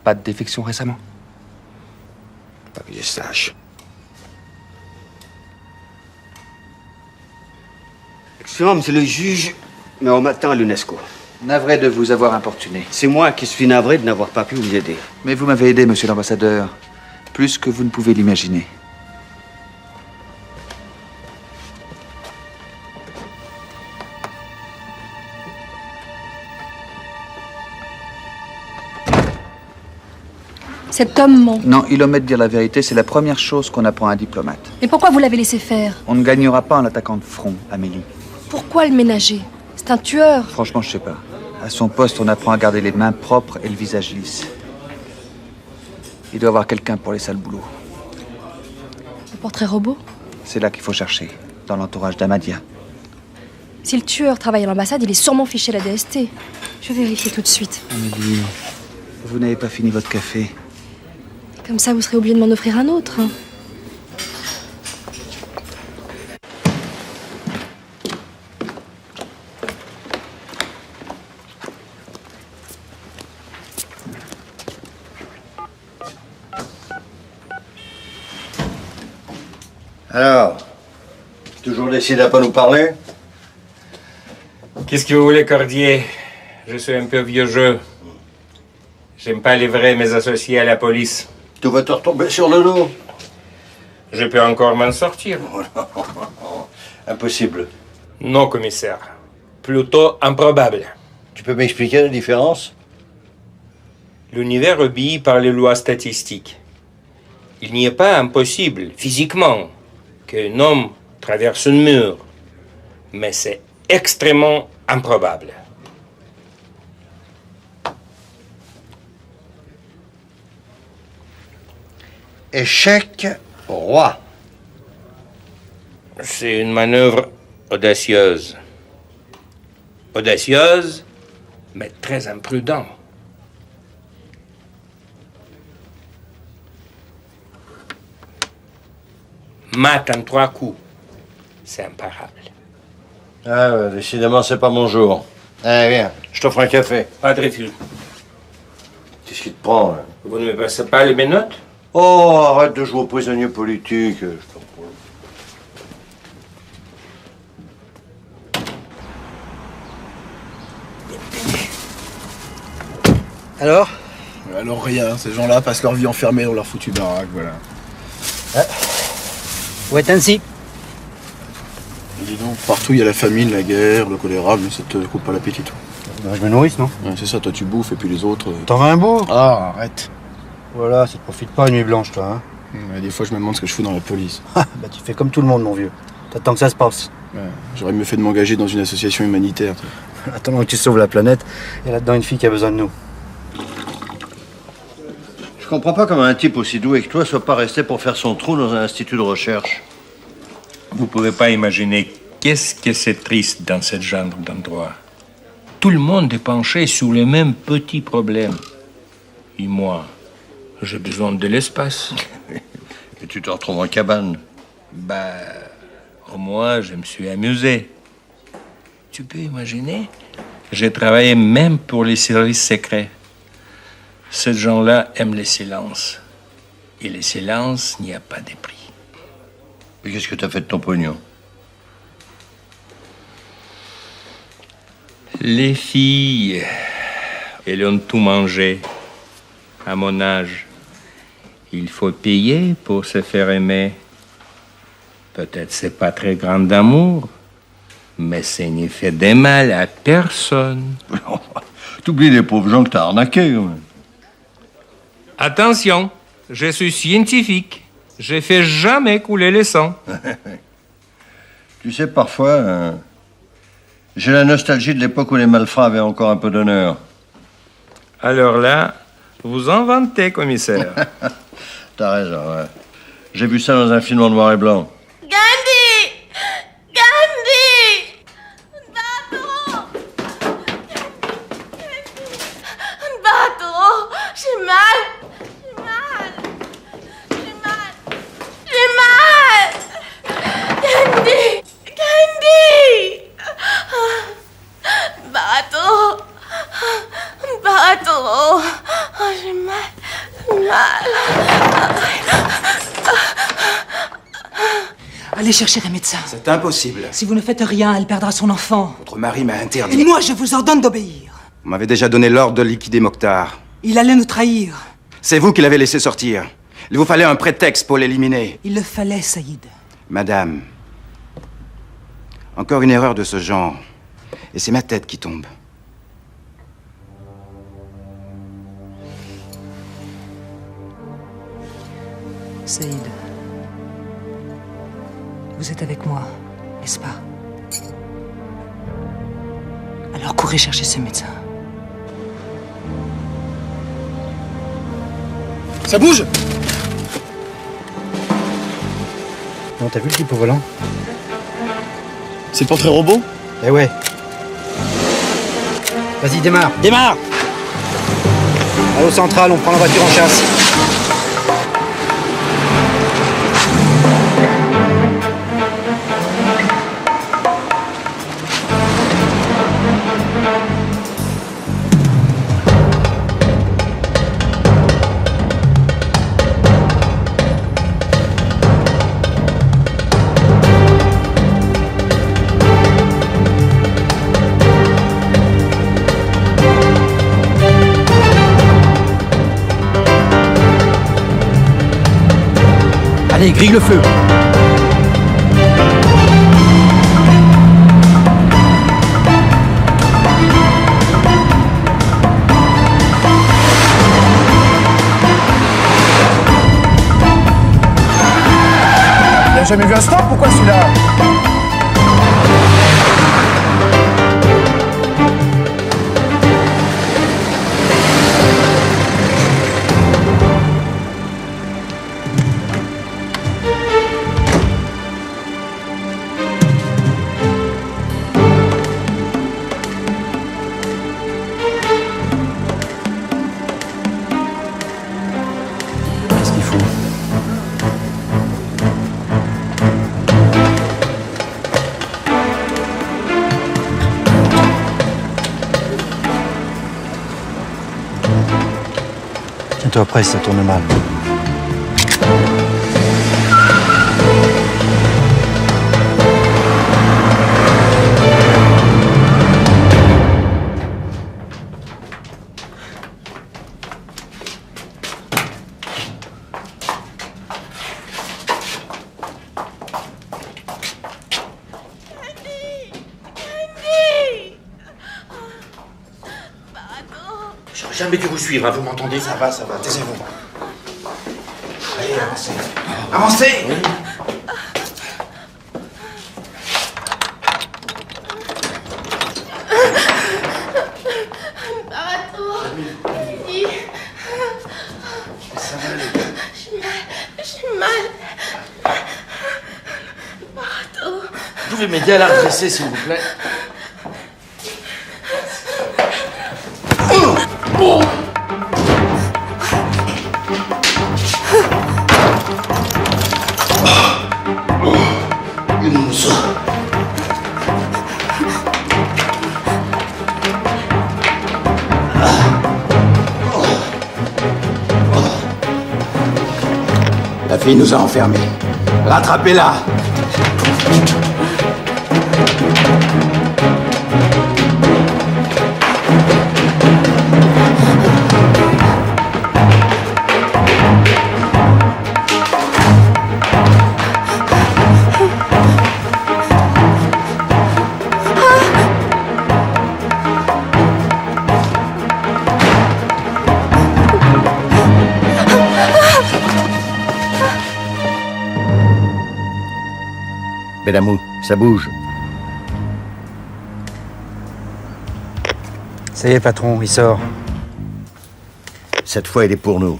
Pas de défection récemment? Pas que je sache. Excellent, monsieur le juge, mais on m'attend à l'UNESCO. Navré de vous avoir importuné. C'est moi qui suis navré de n'avoir pas pu vous aider. Mais vous m'avez aidé, monsieur l'ambassadeur. Plus que vous ne pouvez l'imaginer. Cet homme ment. Non, il omet de dire la vérité, c'est la première chose qu'on apprend à un diplomate. Mais pourquoi vous l'avez laissé faire? On ne gagnera pas en l'attaquant de front, Amélie. Pourquoi le ménager? C'est un tueur. Franchement, je sais pas. À son poste, on apprend à garder les mains propres et le visage lisse. Il doit y avoir quelqu'un pour les sales boulots. Le portrait robot? C'est là qu'il faut chercher, dans l'entourage d'Amadia. Si le tueur travaille à l'ambassade, il est sûrement fiché à la DST. Je vais vérifier tout de suite. Amélie, vous n'avez pas fini votre café. Comme ça, vous serez obligé de m'en offrir un autre. Alors, toujours décidé à pas nous parler? Qu'est-ce que vous voulez, Cordier? Je suis un peu vieux jeu. J'aime pas livrer mes associés à la police. Tu vas te retomber sur le dos. Je peux encore m'en sortir. Impossible. Non, commissaire. Plutôt improbable. Tu peux m'expliquer la différence? L'univers obéit par les lois statistiques. Il n'y est pas impossible, physiquement, qu'un homme traverse un mur. Mais c'est extrêmement improbable. Échec roi. C'est une manœuvre audacieuse. Audacieuse, mais très imprudente. Mat en 3 coups. C'est imparable. Ah ouais, décidément, c'est pas mon jour. Allez, viens, je t'offre un café. Pas de refus. Qu'est-ce qui te prend, là? Vous ne me passez pas les menottes? Oh, arrête de jouer aux prisonniers politiques. Je t'en prie. Alors? Alors rien, ces gens-là passent leur vie enfermés dans leur foutue baraque, voilà. Où est ainsi? Dis donc, partout il y a la famine, la guerre, le choléra, mais ça te coupe pas l'appétit, toi. Bah, je me nourrisse, non? Ouais, c'est ça, toi tu bouffes et puis les autres... T'en veux un bout? Ah, arrête. Voilà, ça te profite pas une nuit blanche, toi, hein? Ouais, des fois je me demande ce que je fous dans la police. Bah tu fais comme tout le monde, mon vieux. T'attends que ça se passe. Ouais, j'aurais mieux fait de m'engager dans une association humanitaire, toi. Attends que tu sauves la planète, il y a là-dedans une fille qui a besoin de nous. Je comprends pas comment un type aussi doué que toi soit pas resté pour faire son trou dans un institut de recherche. Vous pouvez pas imaginer qu'est-ce que c'est triste dans ce genre d'endroit. Tout le monde est penché sur les mêmes petits problèmes. Et moi, j'ai besoin de l'espace. Et tu te retrouves en cabane. Bah, au moins, je me suis amusé. Tu peux imaginer? J'ai travaillé même pour les services secrets. Ces gens-là aiment le silence. Et le silence, il n'y a pas de prix. Mais qu'est-ce que t'as fait de ton pognon? Les filles, elles ont tout mangé. À mon âge, il faut payer pour se faire aimer. Peut-être c'est pas très grand d'amour, mais ça n'y fait de mal à personne. T'oublies les pauvres gens que t'as arnaqués, quand même. Attention, je suis scientifique. Je fais jamais couler le sang. Tu sais, parfois, j'ai la nostalgie de l'époque où les malfrats avaient encore un peu d'honneur. Alors là, vous inventez, commissaire. T'as raison, ouais. J'ai vu ça dans un film en noir et blanc. Gandhi! Gandhi! Bateau! Bateau! J'ai mal! J'ai mal! J'ai mal! J'ai mal! Gandhi! Gandhi! Bateau! Bateau! Oh, j'ai mal! Mal! Allez chercher un médecin. C'est impossible. Si vous ne faites rien, elle perdra son enfant. Votre mari m'a interdit. Et moi, je vous ordonne d'obéir. Vous m'avez déjà donné l'ordre de liquider Mokhtar. Il allait nous trahir. C'est vous qui l'avez laissé sortir. Il vous fallait un prétexte pour l'éliminer. Il le fallait, Saïd. Madame, encore une erreur de ce genre. Et c'est ma tête qui tombe. Saïd, vous êtes avec moi, n'est-ce pas? Alors courez chercher ce médecin. Ça bouge! Non, t'as vu le type au volant? C'est le portrait robot? Eh ouais. Vas-y, démarre. Démarre! Allô, centrale, on prend la voiture en chasse. Allez, grille le feu. Il a jamais vu un stop? Pourquoi celui-là? Qu'est-ce qu'il faut? Tiens-toi prêt si ça tourne mal. J'aurais jamais dû vous suivre, hein, vous m'entendez? Ça va, taisez-vous. Allez, avancez. Avancez! Oui. Ça va aller. J'ai mal. Barato. Vous pouvez m'aider à la redresser, s'il vous plaît? La fille nous a enfermés. Rattrapez-la! Benamou, ça bouge. Ça y est, patron, il sort. Cette fois, il est pour nous.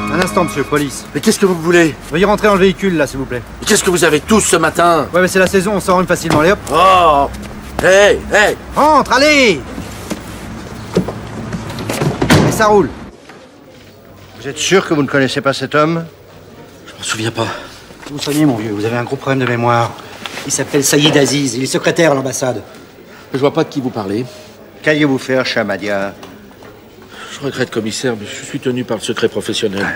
Un instant, monsieur, police. Mais qu'est-ce que vous voulez? Veuillez rentrer dans le véhicule, là, s'il vous plaît. Mais qu'est-ce que vous avez tous ce matin? Ouais, mais c'est la saison, on s'en rend facilement, allez hop. Oh! Hey! Hey! Rentre, allez! Et ça roule. Vous êtes sûr que vous ne connaissez pas cet homme? Je m'en souviens pas. Vous soignez, mon vieux, vous avez un gros problème de mémoire. Il s'appelle Saïd Aziz, il est secrétaire à l'ambassade. Je vois pas de qui vous parlez. Qu'alliez-vous faire, Chamadia? Je regrette, commissaire, mais je suis tenu par le secret professionnel.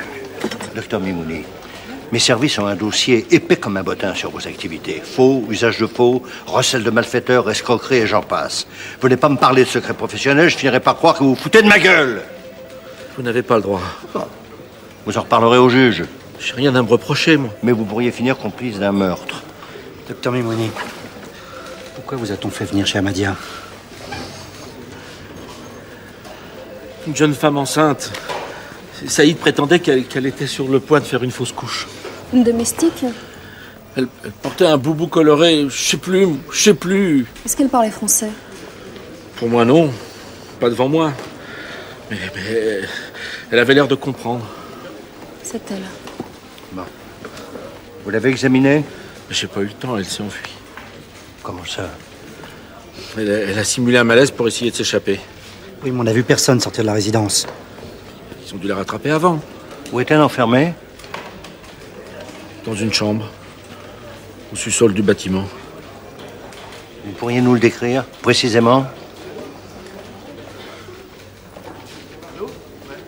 Docteur Mimouni, Mes services ont un dossier épais comme un bottin sur vos activités. Faux, usage de faux, recel de malfaiteurs, escroquerie et j'en passe. Vous venez pas me parler de secret professionnel, je finirai par croire que vous vous foutez de ma gueule. Vous n'avez pas le droit. Vous en reparlerez au juge. J'ai rien à me reprocher, moi. Mais vous pourriez finir complice d'un meurtre. Docteur Mimouni, pourquoi vous a-t-on fait venir chez Amadia? Une jeune femme enceinte. Saïd prétendait qu'elle était sur le point de faire une fausse couche. Une domestique? Elle portait un boubou coloré, je sais plus. Est-ce qu'elle parlait français? Pour moi, non. Pas devant moi. Mais elle avait l'air de comprendre. C'est elle. Bon. Vous l'avez examinée? J'ai pas eu le temps, elle s'est enfuie. Comment ça? Elle a simulé un malaise pour essayer de s'échapper. Oui, mais on n'a vu personne sortir de la résidence. Ils ont dû la rattraper avant. Où est-elle enfermée? Dans une chambre. Au sous-sol du bâtiment. Vous pourriez nous le décrire, précisément?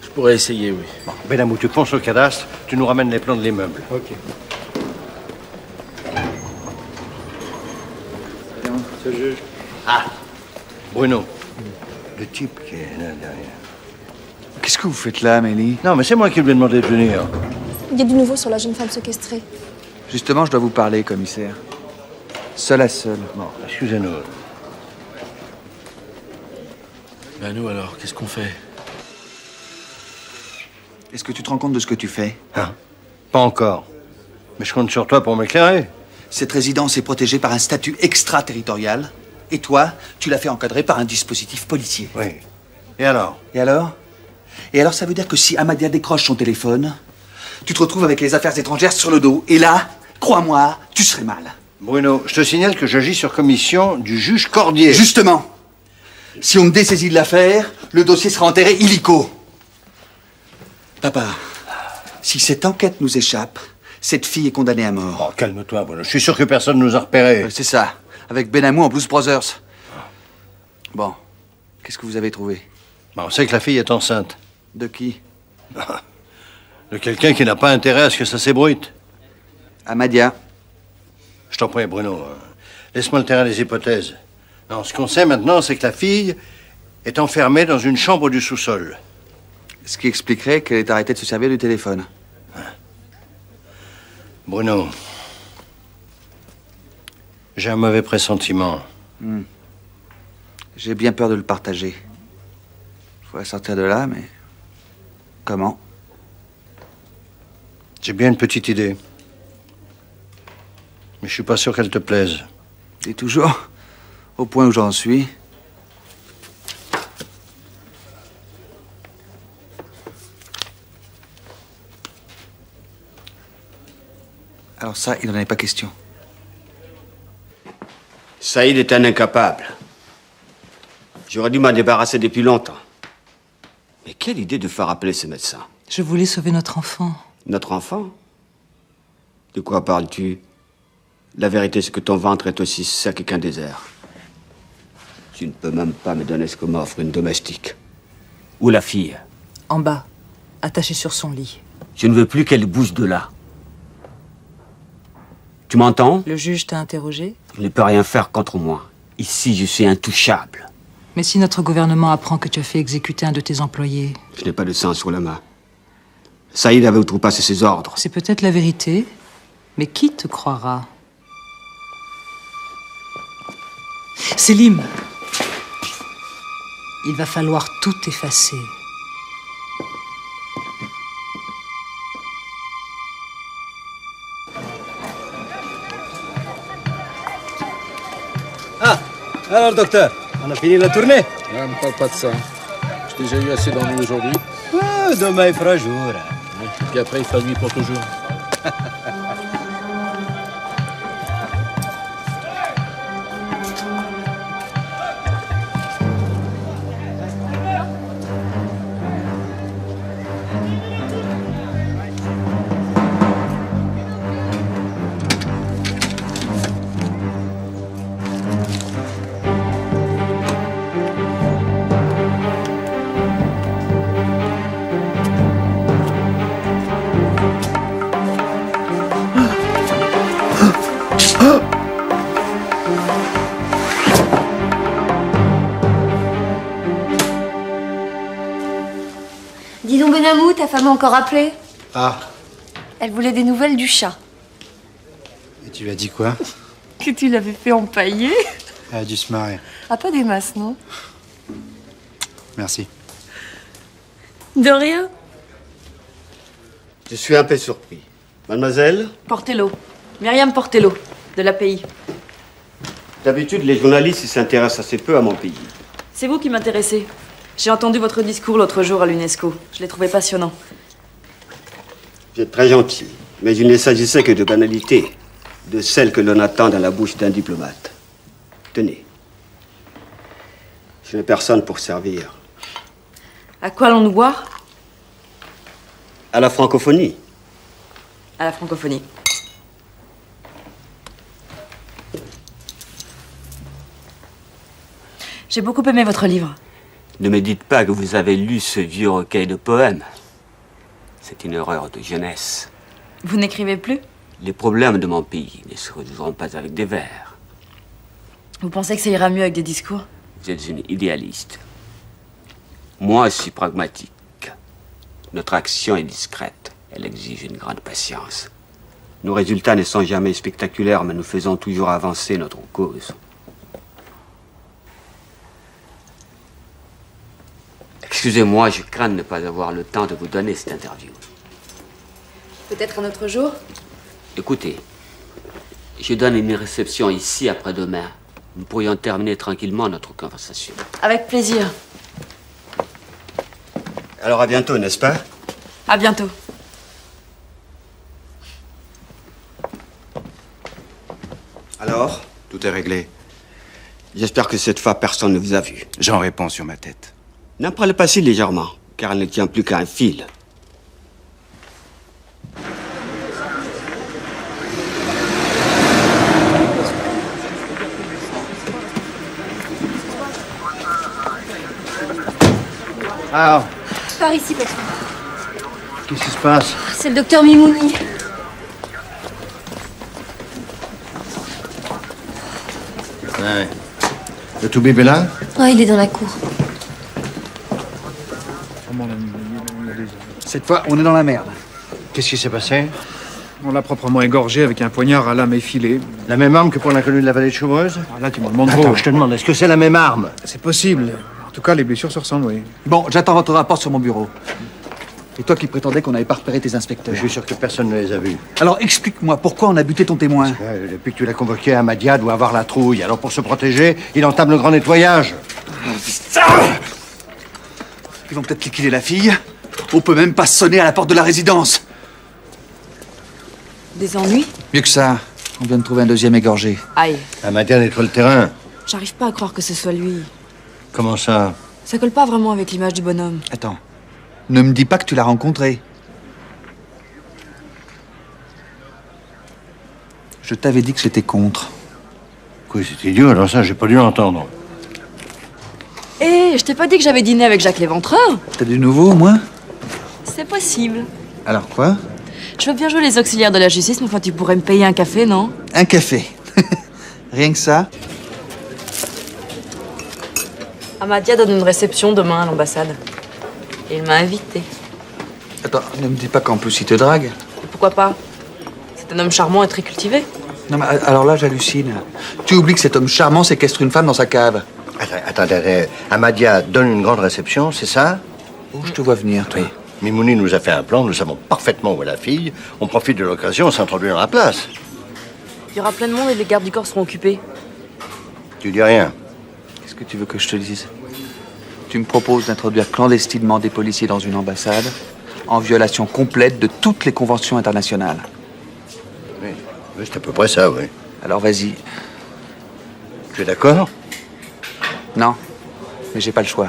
Je pourrais essayer, oui. Bon, Benamou, tu fonces au cadastre, tu nous ramènes les plans de l'immeuble. Ok. Bien, monsieur le juge. Ah, Bruno. Le type qui est là derrière. Qu'est-ce que vous faites là, Amélie? Non, mais c'est moi qui lui ai demandé de venir. Il y a du nouveau sur la jeune femme séquestrée. Justement, je dois vous parler, commissaire. Seul à seul. Bon, excusez-nous. Ben nous alors, qu'est-ce qu'on fait? Est-ce que tu te rends compte de ce que tu fais? Hein? Pas encore. Mais je compte sur toi pour m'éclairer. Cette résidence est protégée par un statut extraterritorial. Et toi, tu l'as fait encadrer par un dispositif policier. Oui. Et alors? Et alors? Et alors, ça veut dire que si Amadia décroche son téléphone, tu te retrouves avec les affaires étrangères sur le dos. Et là, crois-moi, tu serais mal. Bruno, je te signale que j'agis sur commission du juge Cordier. Justement. Si on me dessaisit de l'affaire, le dossier sera enterré illico. Papa, si cette enquête nous échappe, cette fille est condamnée à mort. Oh, calme-toi, Bruno. Je suis sûr que personne ne nous a repérés. C'est ça. Avec Benamou en Blues Brothers. Bon. Qu'est-ce que vous avez trouvé? On sait que la fille est enceinte. De qui? De quelqu'un qui n'a pas intérêt à ce que ça s'ébruite. Amadia. Je t'en prie, Bruno. Laisse-moi le terrain des hypothèses. Non, ce qu'on sait maintenant, c'est que la fille est enfermée dans une chambre du sous-sol. Ce qui expliquerait qu'elle ait arrêté de se servir du téléphone. Bruno, j'ai un mauvais pressentiment. J'ai bien peur de le partager. Il faudrait sortir de là, mais... Comment? J'ai bien une petite idée. Mais je suis pas sûr qu'elle te plaise. Et toujours, au point où j'en suis... Alors ça, il n'en est pas question. Saïd est un incapable. J'aurais dû m'en débarrasser depuis longtemps. Mais quelle idée de faire appeler ce médecin? Je voulais sauver notre enfant. Notre enfant? De quoi parles-tu? La vérité, c'est que ton ventre est aussi sec qu'un désert. Tu ne peux même pas me donner ce que m'offre une domestique. Où la fille? En bas, attachée sur son lit. Je ne veux plus qu'elle bouge de là. Tu m'entends? Le juge t'a interrogé? Il ne peut rien faire contre moi. Ici, je suis intouchable. Mais si notre gouvernement apprend que tu as fait exécuter un de tes employés... Je n'ai pas de sang sur la main. Saïd avait outrepassé ses ordres. C'est peut-être la vérité, mais qui te croira? Selim, il va falloir tout effacer. Ah, alors docteur, on a fini la tournée? Ah, ne parle pas de ça. J'ai déjà eu assez d'ennuis aujourd'hui. Ah, demain il fera jour. Et puis après, il fera nuit pour toujours. Mamou, ta femme a encore appelé. Ah, Elle voulait des nouvelles du chat. et tu lui as dit quoi? Que tu l'avais fait empailler. Elle a dû se marrer. Ah, pas des masses, non? Merci. De rien. Je suis un peu surpris. Mademoiselle, Portello. Myriam Portello, de l'API. d'habitude, les journalistes s'intéressent assez peu à mon pays. C'est vous qui m'intéressez. J'ai entendu votre discours l'autre jour à l'UNESCO. Je l'ai trouvé passionnant. Vous êtes très gentil, mais il ne s'agissait que de banalité, de celles que l'on attend dans la bouche d'un diplomate. Tenez. Je n'ai personne pour servir. À quoi allons-nous boire? À la francophonie. À la francophonie. J'ai beaucoup aimé votre livre. Ne me dites pas que vous avez lu ce vieux recueil de poèmes. C'est une erreur de jeunesse. Vous n'écrivez plus? Les problèmes de mon pays ne se résoudront pas avec des vers. Vous pensez que ça ira mieux avec des discours? Vous êtes une idéaliste. Moi, je suis pragmatique. Notre action est discrète. Elle exige une grande patience. Nos résultats ne sont jamais spectaculaires, mais nous faisons toujours avancer notre cause. Excusez-moi, je crains de ne pas avoir le temps de vous donner cette interview. Peut-être un autre jour? Écoutez, je donne une réception ici après-demain. Nous pourrions terminer tranquillement notre conversation. Avec plaisir. Alors à bientôt, n'est-ce pas? À bientôt. Alors? Tout est réglé. J'espère que cette fois, personne ne vous a vu. J'en réponds sur ma tête. N'en parlez pas si légèrement, car elle ne tient plus qu'à un fil. Ah, Par ici, patron. qu'est-ce qui se passe? C'est le docteur Mimouni. Ouais. Le tout bébé là? Ah, il est dans la cour. Cette fois, on est dans la merde. Qu'est-ce qui s'est passé? On l'a proprement égorgé avec un poignard à lame effilée. La même arme que pour l'inconnu de la vallée de Chevreuse? Ah, là, tu m'en demandes Attends, trop. je te demande, est-ce que c'est la même arme? C'est possible. En tout cas, les blessures se ressemblent, oui. Bon, j'attends votre rapport sur mon bureau. Et toi qui prétendais qu'on n'avait pas repéré tes inspecteurs. Je suis sûr que personne ne les a vus. Alors explique-moi, pourquoi on a buté ton témoin? Ouais, depuis que tu l'as convoqué, Amadia doit avoir la trouille. Alors pour se protéger, il entame le grand nettoyage. Ils vont peut-être liquider la fille. On peut même pas sonner à la porte de la résidence. Des ennuis? Mieux que ça, on vient de trouver un deuxième égorgé. Aïe. Amadia nettoie le terrain. J'arrive pas à croire que ce soit lui. Comment ça? Ça colle pas vraiment avec l'image du bonhomme. Attends, ne me dis pas que tu l'as rencontré. Je t'avais dit que j'étais contre. Quoi, c'est idiot, alors ça, j'ai pas dû l'entendre. Eh, je t'ai pas dit que j'avais dîné avec Jacques Léventreur? T'as du nouveau au moins? C'est possible. Alors quoi? Je veux bien jouer les auxiliaires de la justice, mais enfin, tu pourrais me payer un café, non? Un café. Rien que ça? Amadia donne une réception demain à l'ambassade. Et il m'a invité. Attends, ne me dis pas qu'en plus il te drague. Pourquoi pas? C'est un homme charmant et très cultivé. Non mais alors là j'hallucine. Tu oublies que cet homme charmant séquestre une femme dans sa cave. Attends. Amadia donne une grande réception, c'est ça? Oh, je te vois venir, toi. Oui. Mimouni nous a fait un plan, nous savons parfaitement où est la fille. On profite de l'occasion, on s'introduit dans la place. Il y aura plein de monde et les gardes du corps seront occupés. Tu dis rien. Qu'est-ce que tu veux que je te dise? Tu me proposes d'introduire clandestinement des policiers dans une ambassade, en violation complète de toutes les conventions internationales. Oui, c'est à peu près ça, oui. Alors vas-y. Tu es d'accord? Non, mais j'ai pas le choix.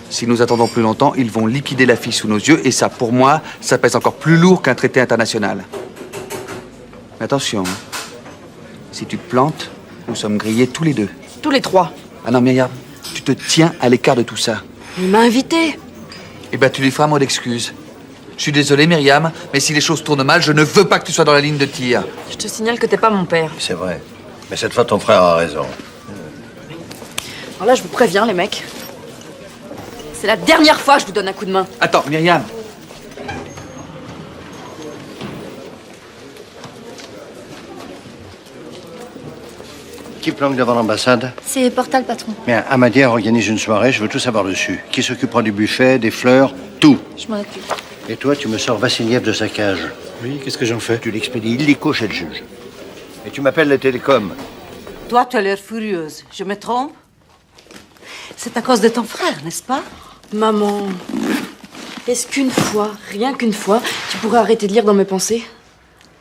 Si nous attendons plus longtemps, ils vont liquider la fille sous nos yeux, et ça, pour moi, ça pèse encore plus lourd qu'un traité international. Mais attention, hein. Si tu te plantes, nous sommes grillés tous les deux. Tous les trois. Ah non, Myriam, tu te tiens à l'écart de tout ça. Il m'a invité. Eh ben, tu lui feras mot d'excuse. Je suis désolé, Myriam, mais si les choses tournent mal, je ne veux pas que tu sois dans la ligne de tir. Je te signale que t'es pas mon père. C'est vrai. Mais cette fois, ton frère a raison. Alors là, je vous préviens, les mecs. C'est la dernière fois que je vous donne un coup de main. Attends, Myriam, Qui planque devant l'ambassade? C'est Portal, patron. Bien, Amadière organise une soirée, je veux tout savoir dessus. Qui s'occupera du buffet, des fleurs, tout. Je m'en occupe. Et toi, tu me sors Vassiliev de sa cage. Oui, qu'est-ce que j'en fais? Tu l'expédies illico chez le juge. Et tu m'appelles les télécoms. Toi, tu as l'air furieuse. Je me trompe? C'est à cause de ton frère, n'est-ce pas? Maman, est-ce qu'une fois, rien qu'une fois, tu pourrais arrêter de lire dans mes pensées?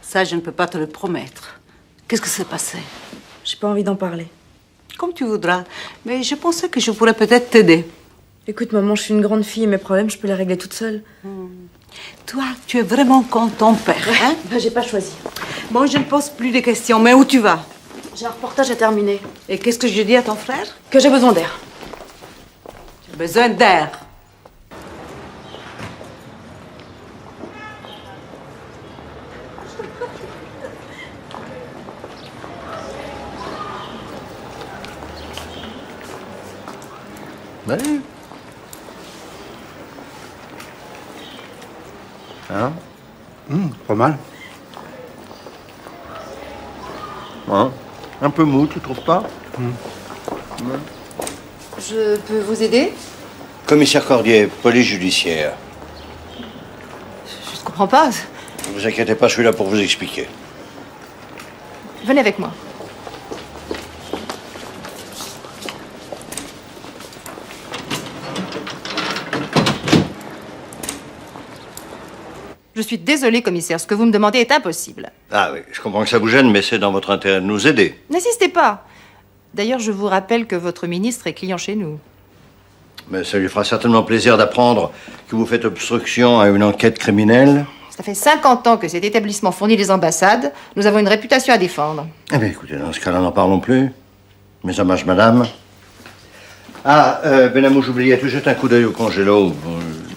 Ça, je ne peux pas te le promettre. Qu'est-ce que s'est passé? J'ai pas envie d'en parler. Comme tu voudras. Mais je pensais que je pourrais peut-être t'aider. Écoute, maman, je suis une grande fille et mes problèmes, je peux les régler toute seule. Toi, tu es vraiment contre ton père, hein? Ben, j'ai pas choisi. Bon, je ne pose plus de questions, mais où tu vas? J'ai un reportage à terminer. Et qu'est-ce que je dis à ton frère? Que j'ai besoin d'air. Tu as besoin d'air. Ouais. Hein? Pas mal. Hein? Un peu mou, tu trouves pas? Je peux vous aider? Commissaire Cordier, police judiciaire. Je ne comprends pas. Ne vous inquiétez pas, je suis là pour vous expliquer. Venez avec moi. Je suis désolée, commissaire. Ce que vous me demandez est impossible. Ah oui, je comprends que ça vous gêne, mais c'est dans votre intérêt de nous aider. N'insistez pas. D'ailleurs, je vous rappelle que votre ministre est client chez nous. Mais ça lui fera certainement plaisir d'apprendre que vous faites obstruction à une enquête criminelle. Ça fait 50 ans que cet établissement fournit les ambassades. Nous avons une réputation à défendre. Eh bien, écoutez, dans ce cas-là, n'en parlons plus. Mes hommages, madame. Ah, Benamou, j'oubliais, tu jettes un coup d'œil au congélo.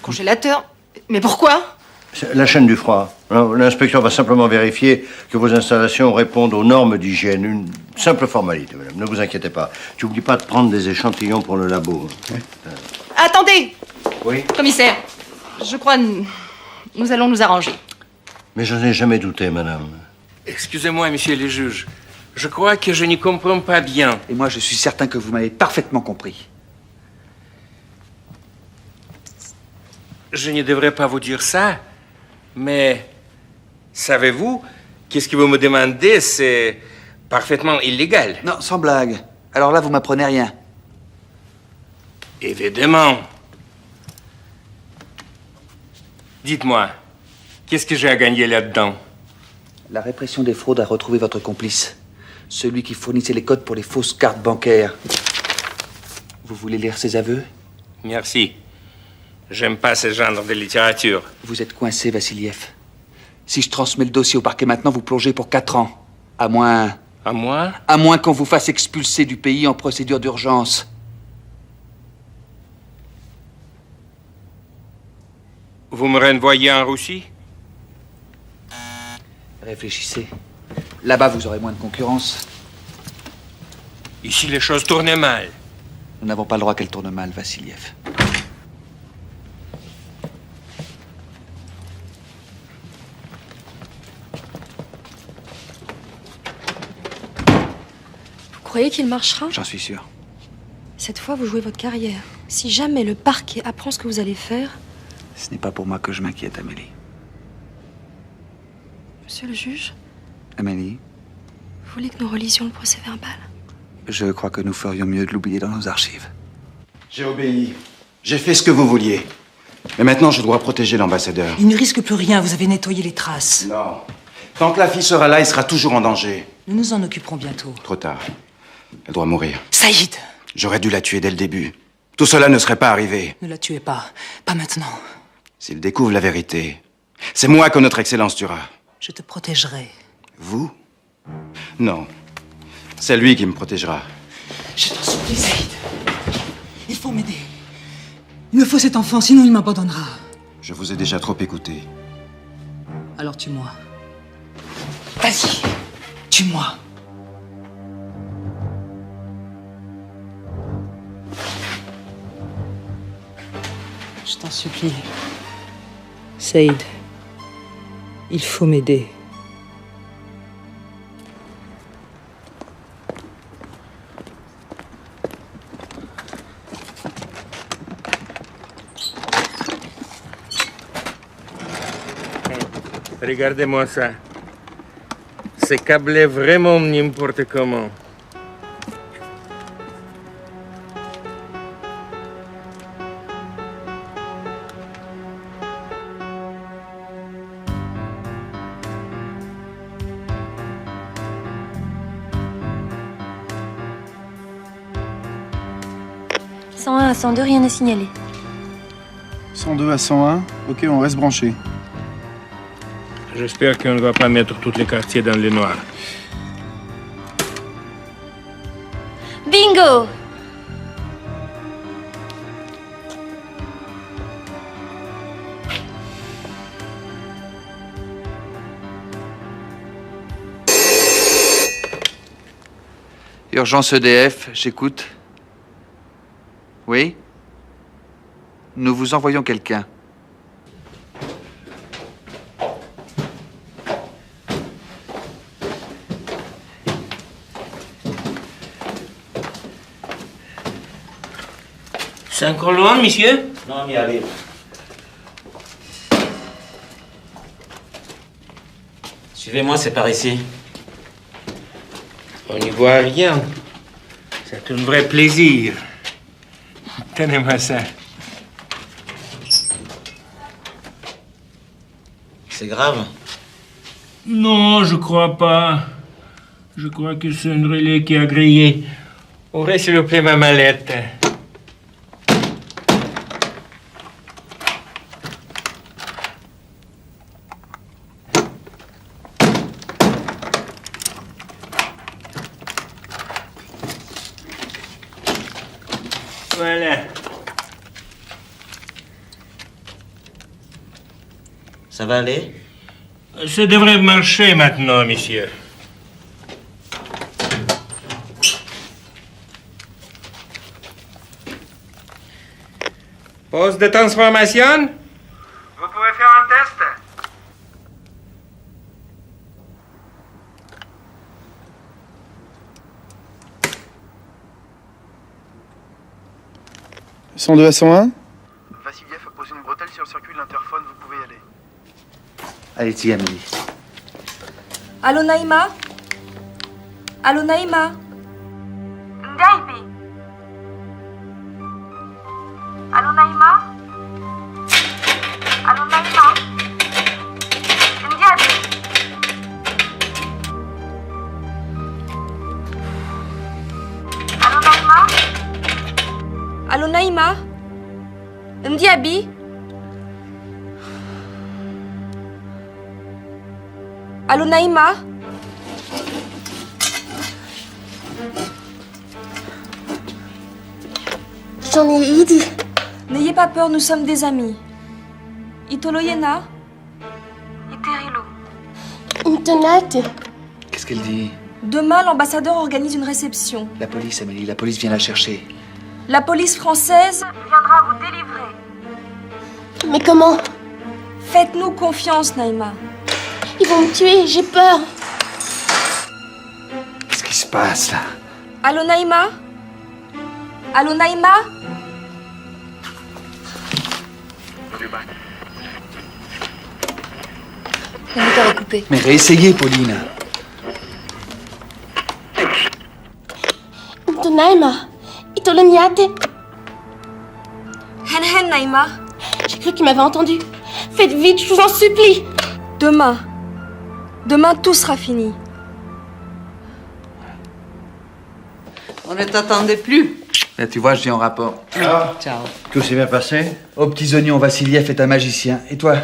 Congélateur? Mais pourquoi? C'est la chaîne du froid. L'inspecteur va simplement vérifier que vos installations répondent aux normes d'hygiène. Une simple formalité, madame. Ne vous inquiétez pas. Tu n'oublies pas de prendre des échantillons pour le labo. Oui. Attendez! Oui? Commissaire, je crois nous allons nous arranger. Mais je n'ai jamais douté, madame. Excusez-moi, monsieur le juge. Je crois que je n'y comprends pas bien. Et moi, je suis certain que vous m'avez parfaitement compris. Je ne devrais pas vous dire ça, mais savez-vous, qu'est-ce que vous me demandez, c'est parfaitement illégal. Non, sans blague. Alors là, vous m'apprenez rien. Évidemment. Dites-moi, qu'est-ce que j'ai à gagner là-dedans? La répression des fraudes a retrouvé votre complice. Celui qui fournissait les codes pour les fausses cartes bancaires. Vous voulez lire ses aveux? Merci. J'aime pas ce genre de littérature. Vous êtes coincé, Vassiliev. Si je transmets le dossier au parquet maintenant, vous plongez pour 4 ans. À moins... À moi? À moins qu'on vous fasse expulser du pays en procédure d'urgence. Vous me renvoyez en Russie? Réfléchissez. Là-bas, vous aurez moins de concurrence. Ici, les choses tournent mal. Nous n'avons pas le droit qu'elles tournent mal, Vassiliev. Vous croyez qu'il marchera? J'en suis sûr. Cette fois, vous jouez votre carrière. Si jamais le parquet apprend ce que vous allez faire... Ce n'est pas pour moi que je m'inquiète, Amélie. Monsieur le juge, Amélie, vous voulez que nous relisions le procès-verbal? je crois que nous ferions mieux de l'oublier dans nos archives. J'ai obéi. J'ai fait ce que vous vouliez. Mais maintenant, je dois protéger l'ambassadeur. Il ne risque plus rien, vous avez nettoyé les traces. Non. Tant que la fille sera là, il sera toujours en danger. Nous nous en occuperons bientôt. Trop tard. Elle doit mourir. Saïd! J'aurais dû la tuer dès le début. Tout cela ne serait pas arrivé. Ne la tuez pas. Pas maintenant. S'il découvre la vérité, c'est moi que notre Excellence tuera. Je te protégerai. Vous? Non. C'est lui qui me protégera. Je t'en supplie, Saïd. Il faut m'aider. Il me faut cet enfant, sinon il m'abandonnera. Je vous ai déjà trop écouté. Alors tue-moi. Vas-y. Tue-moi. Je t'en supplie. Saïd, il faut m'aider. Regardez-moi ça. C'est câblé vraiment n'importe comment. « 101 à 102, rien à signaler. 102 à 101, ok, on reste branché. J'espère qu'on ne va pas mettre tous les quartiers dans le noir. Bingo! Urgence EDF, j'écoute. Oui? Nous vous envoyons quelqu'un. C'est encore loin, monsieur? Non, on y arrive. Suivez-moi, c'est par ici. On n'y voit rien. C'est un vrai plaisir. Tenez-moi ça. C'est grave? Non, je crois pas. Je crois que c'est un relais qui a grillé. Ouvrez s'il vous plaît ma mallette. Voilà. Ça va aller? Ça devrait marcher maintenant, monsieur. Poste de transformation? Vous pouvez faire un test? « 102 à 101 » Vassiliev a posé une bretelle sur le circuit de l'interphone, vous pouvez y aller. Allez-y, Amélie. Allô, Naïma? Allô, Naïma? Ndaibi. Allô, Naïma? Allô, Naïma? Ndiabi. Allô, Naïma? Allô, Naïma? Ndiabi? Allô, Naïma? J'en ai idée. N'ayez pas peur, nous sommes des amis. Itoloyena? Iterilo. Internet. Qu'est-ce qu'elle dit? Demain, l'ambassadeur organise une réception. La police, Amélie, la police vient la chercher. La police française viendra vous délivrer. Mais comment? Faites-nous confiance, Naïma. Ils vont me tuer, j'ai peur. Qu'est-ce qui se passe, là? Allô, Naïma? Allô, Naïma? La moteur est coupée. Mais réessayez, Pauline. Naïma. Itoloniate. Hen, Naïma. J'ai cru qu'il m'avait entendu. Faites vite, je vous en supplie. Demain. Demain, tout sera fini. On ne t'attendait plus. Là, tu vois, je viens en rapport. Ciao. Tout s'est bien passé? Aux petits oignons, Vassiliev est un magicien. Et toi,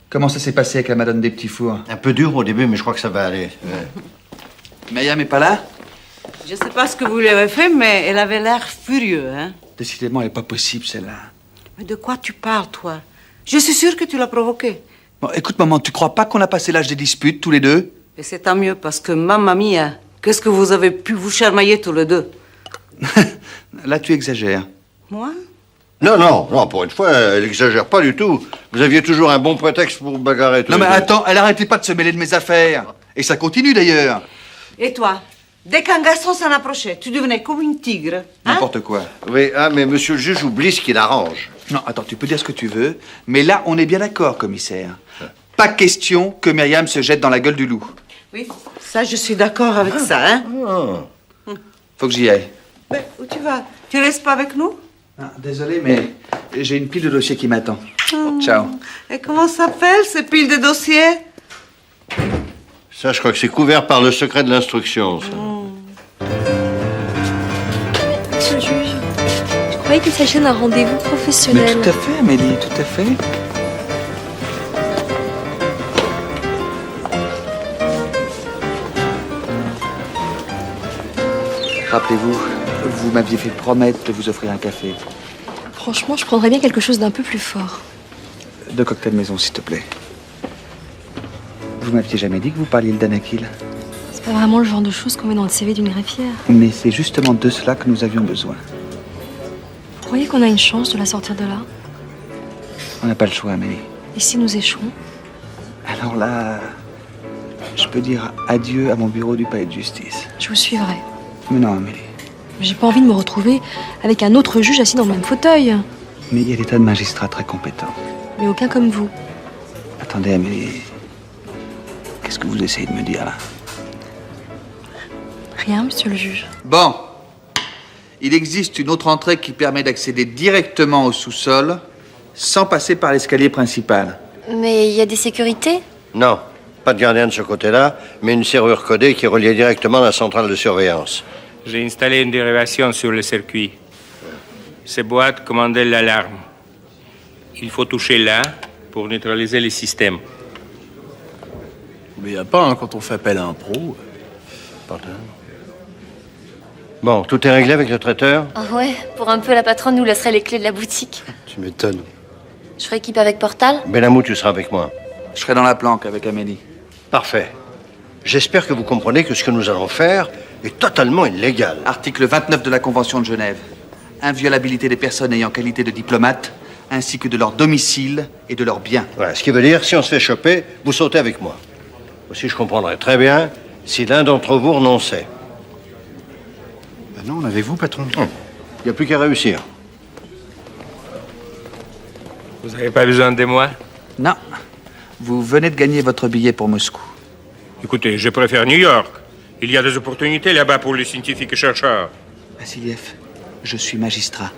comment ça s'est passé avec la madone des petits fours? Un peu dur au début, mais je crois que ça va aller. Mayam est pas là? Je sais pas ce que vous lui avez fait, mais elle avait l'air furieux, hein. Décidément, elle est pas possible, celle-là. Mais de quoi tu parles, toi? Je suis sûre que tu l'as provoquée. Bon, écoute, maman, tu crois pas qu'on a passé l'âge des disputes, tous les deux? Et c'est tant mieux, parce que, mamma mia, qu'est-ce que vous avez pu vous charmailler tous les deux? Là, tu exagères. Moi? Non, pour une fois, elle exagère pas du tout. Vous aviez toujours un bon prétexte pour bagarrer tous Non, les mais deux. attends, elle arrêtait pas de se mêler de mes affaires. Et ça continue, d'ailleurs. Et toi? Dès qu'un garçon s'en approchait, tu devenais comme une tigre. Hein? N'importe quoi. Oui, mais monsieur le juge oublie ce qu'il arrange. Non, attends, tu peux dire ce que tu veux, mais là, on est bien d'accord, commissaire. Pas question que Myriam se jette dans la gueule du loup. Oui, ça, je suis d'accord avec ça, hein. Faut que j'y aille. Mais où tu vas? Tu restes pas avec nous? Ah, désolé, mais j'ai une pile de dossiers qui m'attend. Ciao. Et comment s'appelle ces piles de dossiers? Ça, je crois que c'est couvert par le secret de l'instruction, ça. Monsieur le juge, je croyais qu'il s'agissait d'un rendez-vous Mais professionnel. tout à fait, Amélie, tout à fait. Rappelez-vous, vous m'aviez fait promettre de vous offrir un café. Franchement, je prendrais bien quelque chose d'un peu plus fort. 2 cocktails maison, s'il te plaît. Vous m'aviez jamais dit que vous parliez le Danakil. C'est pas vraiment le genre de choses qu'on met dans le CV d'une greffière. Mais c'est justement de cela que nous avions besoin. Vous croyez qu'on a une chance de la sortir de là? On n'a pas le choix, Amélie. Et si nous échouons? Alors là, je peux dire adieu à mon bureau du palais de justice. Je vous suivrai. Mais non, Amélie. J'ai pas envie de me retrouver avec un autre juge assis dans le même fauteuil. Mais il y a des tas de magistrats très compétents. Mais aucun comme vous. Attendez, Amélie. Qu'est-ce que vous essayez de me dire, là? Rien, monsieur le juge. Bon. Il existe une autre entrée qui permet d'accéder directement au sous-sol sans passer par l'escalier principal. Mais il y a des sécurités? Non, pas de gardien de ce côté-là, mais une serrure codée qui reliait directement à la centrale de surveillance. J'ai installé une dérivation sur le circuit. Ces boîtes commandaient l'alarme. Il faut toucher là pour neutraliser les systèmes. Mais y a pas, hein, quand on fait appel à un pro. Pardon. Bon, tout est réglé avec le traiteur? Ah ouais, pour un peu, la patronne nous laisserait les clés de la boutique. Tu m'étonnes. Je ferai équipe avec Portal. Benamou, tu seras avec moi. Je serai dans la planque avec Amélie. Parfait. J'espère que vous comprenez que ce que nous allons faire est totalement illégal. Article 29 de la Convention de Genève. Inviolabilité des personnes ayant qualité de diplomate, ainsi que de leur domicile et de leurs biens. Voilà, ce qui veut dire, si on se fait choper, vous sautez avec moi. Aussi, je comprendrai très bien si l'un d'entre vous renonçait. Ben non, l'avez-vous, patron? Il n'y a plus qu'à réussir. Vous n'avez pas besoin de moi? Non. Vous venez de gagner votre billet pour Moscou. Écoutez, je préfère New York. Il y a des opportunités là-bas pour les scientifiques et chercheurs. Vassiliev, je suis magistrat.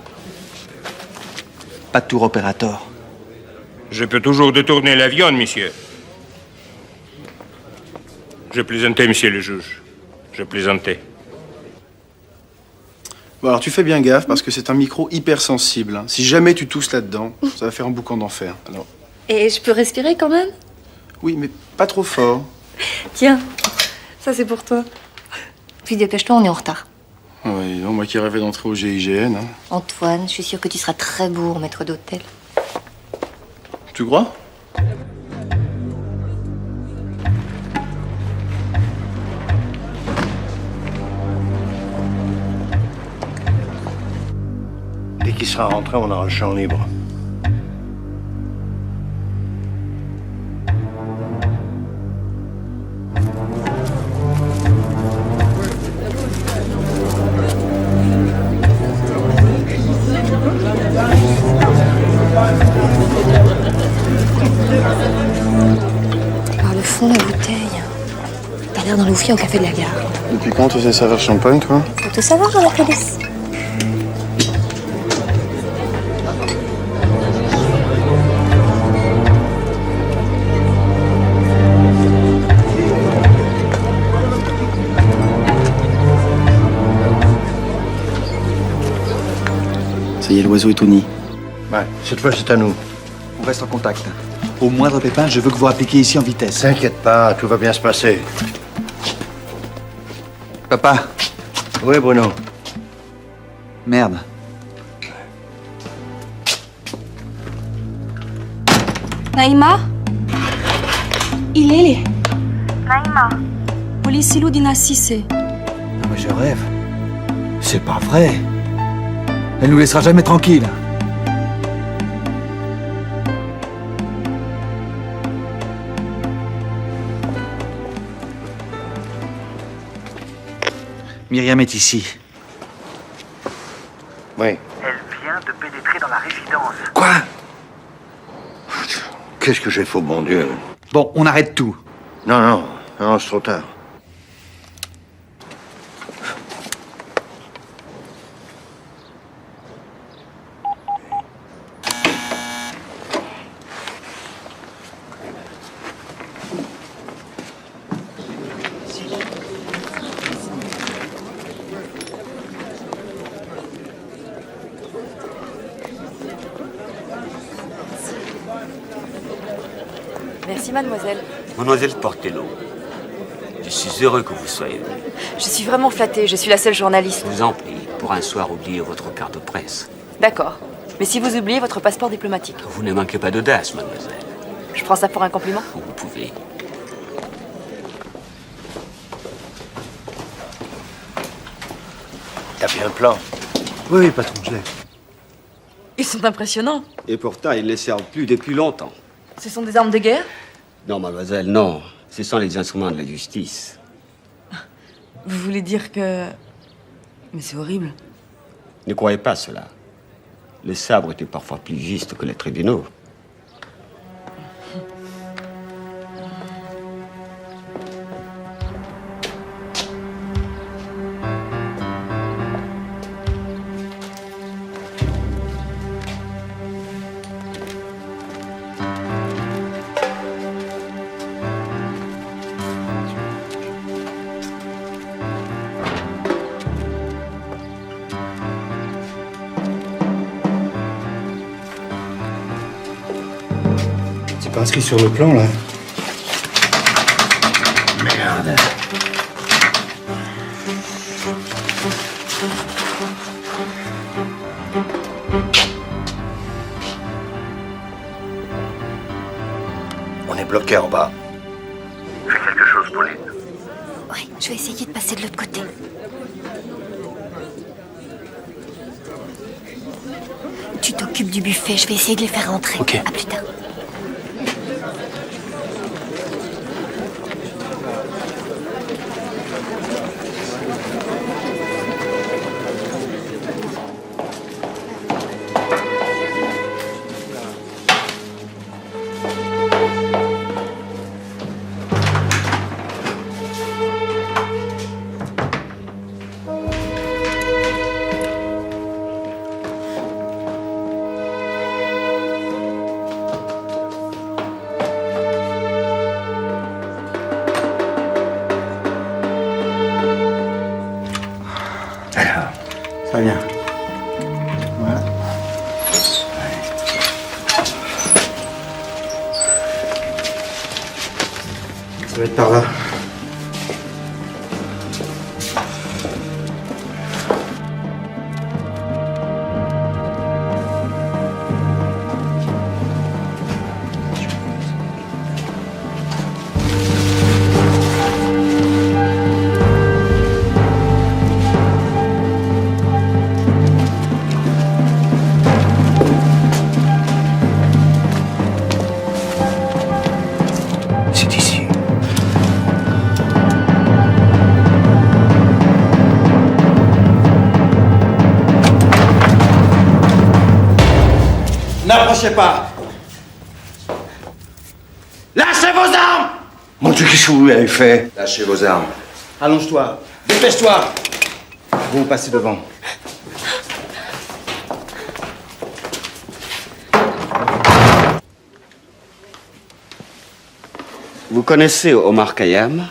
Pas tour opérateur. Je peux toujours détourner l'avion, monsieur. Je plaisantais, monsieur le juge. Je plaisantais. Bon, alors tu fais bien gaffe parce que c'est un micro hypersensible. Hein. Si jamais tu tousses là-dedans, ça va faire un boucan d'enfer. Alors... Et je peux respirer quand même? Oui, mais pas trop fort. Tiens, ça c'est pour toi. Puis dépêche-toi, on est en retard. Oui, non, moi qui rêvais d'entrer au GIGN. Hein. Antoine, je suis sûre que tu seras très beau en maître d'hôtel. Tu crois? Dès qu'il sera rentré, on aura le champ libre. Par le fond, la bouteille. T'as l'air d'un loufier au café de la gare. Depuis quand tu sais servir champagne, toi? Faut te savoir à la police. Ça y est, l'oiseau est au nid. Ouais, cette fois, c'est à nous. On reste en contact. Au moindre pépin, je veux que vous appliquiez ici en vitesse. T'inquiète pas, tout va bien se passer. Papa. Oui, Bruno. Merde. Naïma? Il est les. Naïma. Polisilou Dina Sissé. Non mais je rêve. C'est pas vrai. Elle nous laissera jamais tranquille. Myriam est ici. Oui. Elle vient de pénétrer dans la résidence. Quoi? Qu'est-ce que j'ai fait, bon Dieu? Bon, on arrête tout. Non, c'est trop tard. Merci, mademoiselle. Mademoiselle Portello, je suis heureux que vous soyez venue. Je suis vraiment flattée, je suis la seule journaliste. Je vous en prie, pour un soir, oubliez votre carte de presse. D'accord. Mais si vous oubliez votre passeport diplomatique. Vous ne manquez pas d'audace, mademoiselle. Je prends ça pour un compliment? Vous pouvez. T'as fait un plan? Oui, patron, je l'ai. Ils sont impressionnants. Et pourtant, ils ne les servent plus depuis longtemps. Ce sont des armes de guerre? Non, mademoiselle, non. Ce sont les instruments de la justice. Vous voulez dire que... Mais c'est horrible. Ne croyez pas cela. Le sabre était parfois plus juste que les tribunaux. C'est pas inscrit sur le plan, là. Merde. On est bloqué en bas. Fais quelque chose, Pauline. Oui, je vais essayer de passer de l'autre côté. Tu t'occupes du buffet, je vais essayer de les faire rentrer. Ok. À plus tard. Très bien. Voilà. Ça va être par là. C'est ici. N'approchez pas. Lâchez vos armes. Mon Dieu, qu'est-ce que vous avez fait? Lâchez vos armes. Allonge-toi. Dépêche-toi. Vous passez devant. Vous connaissez Omar Khayyam?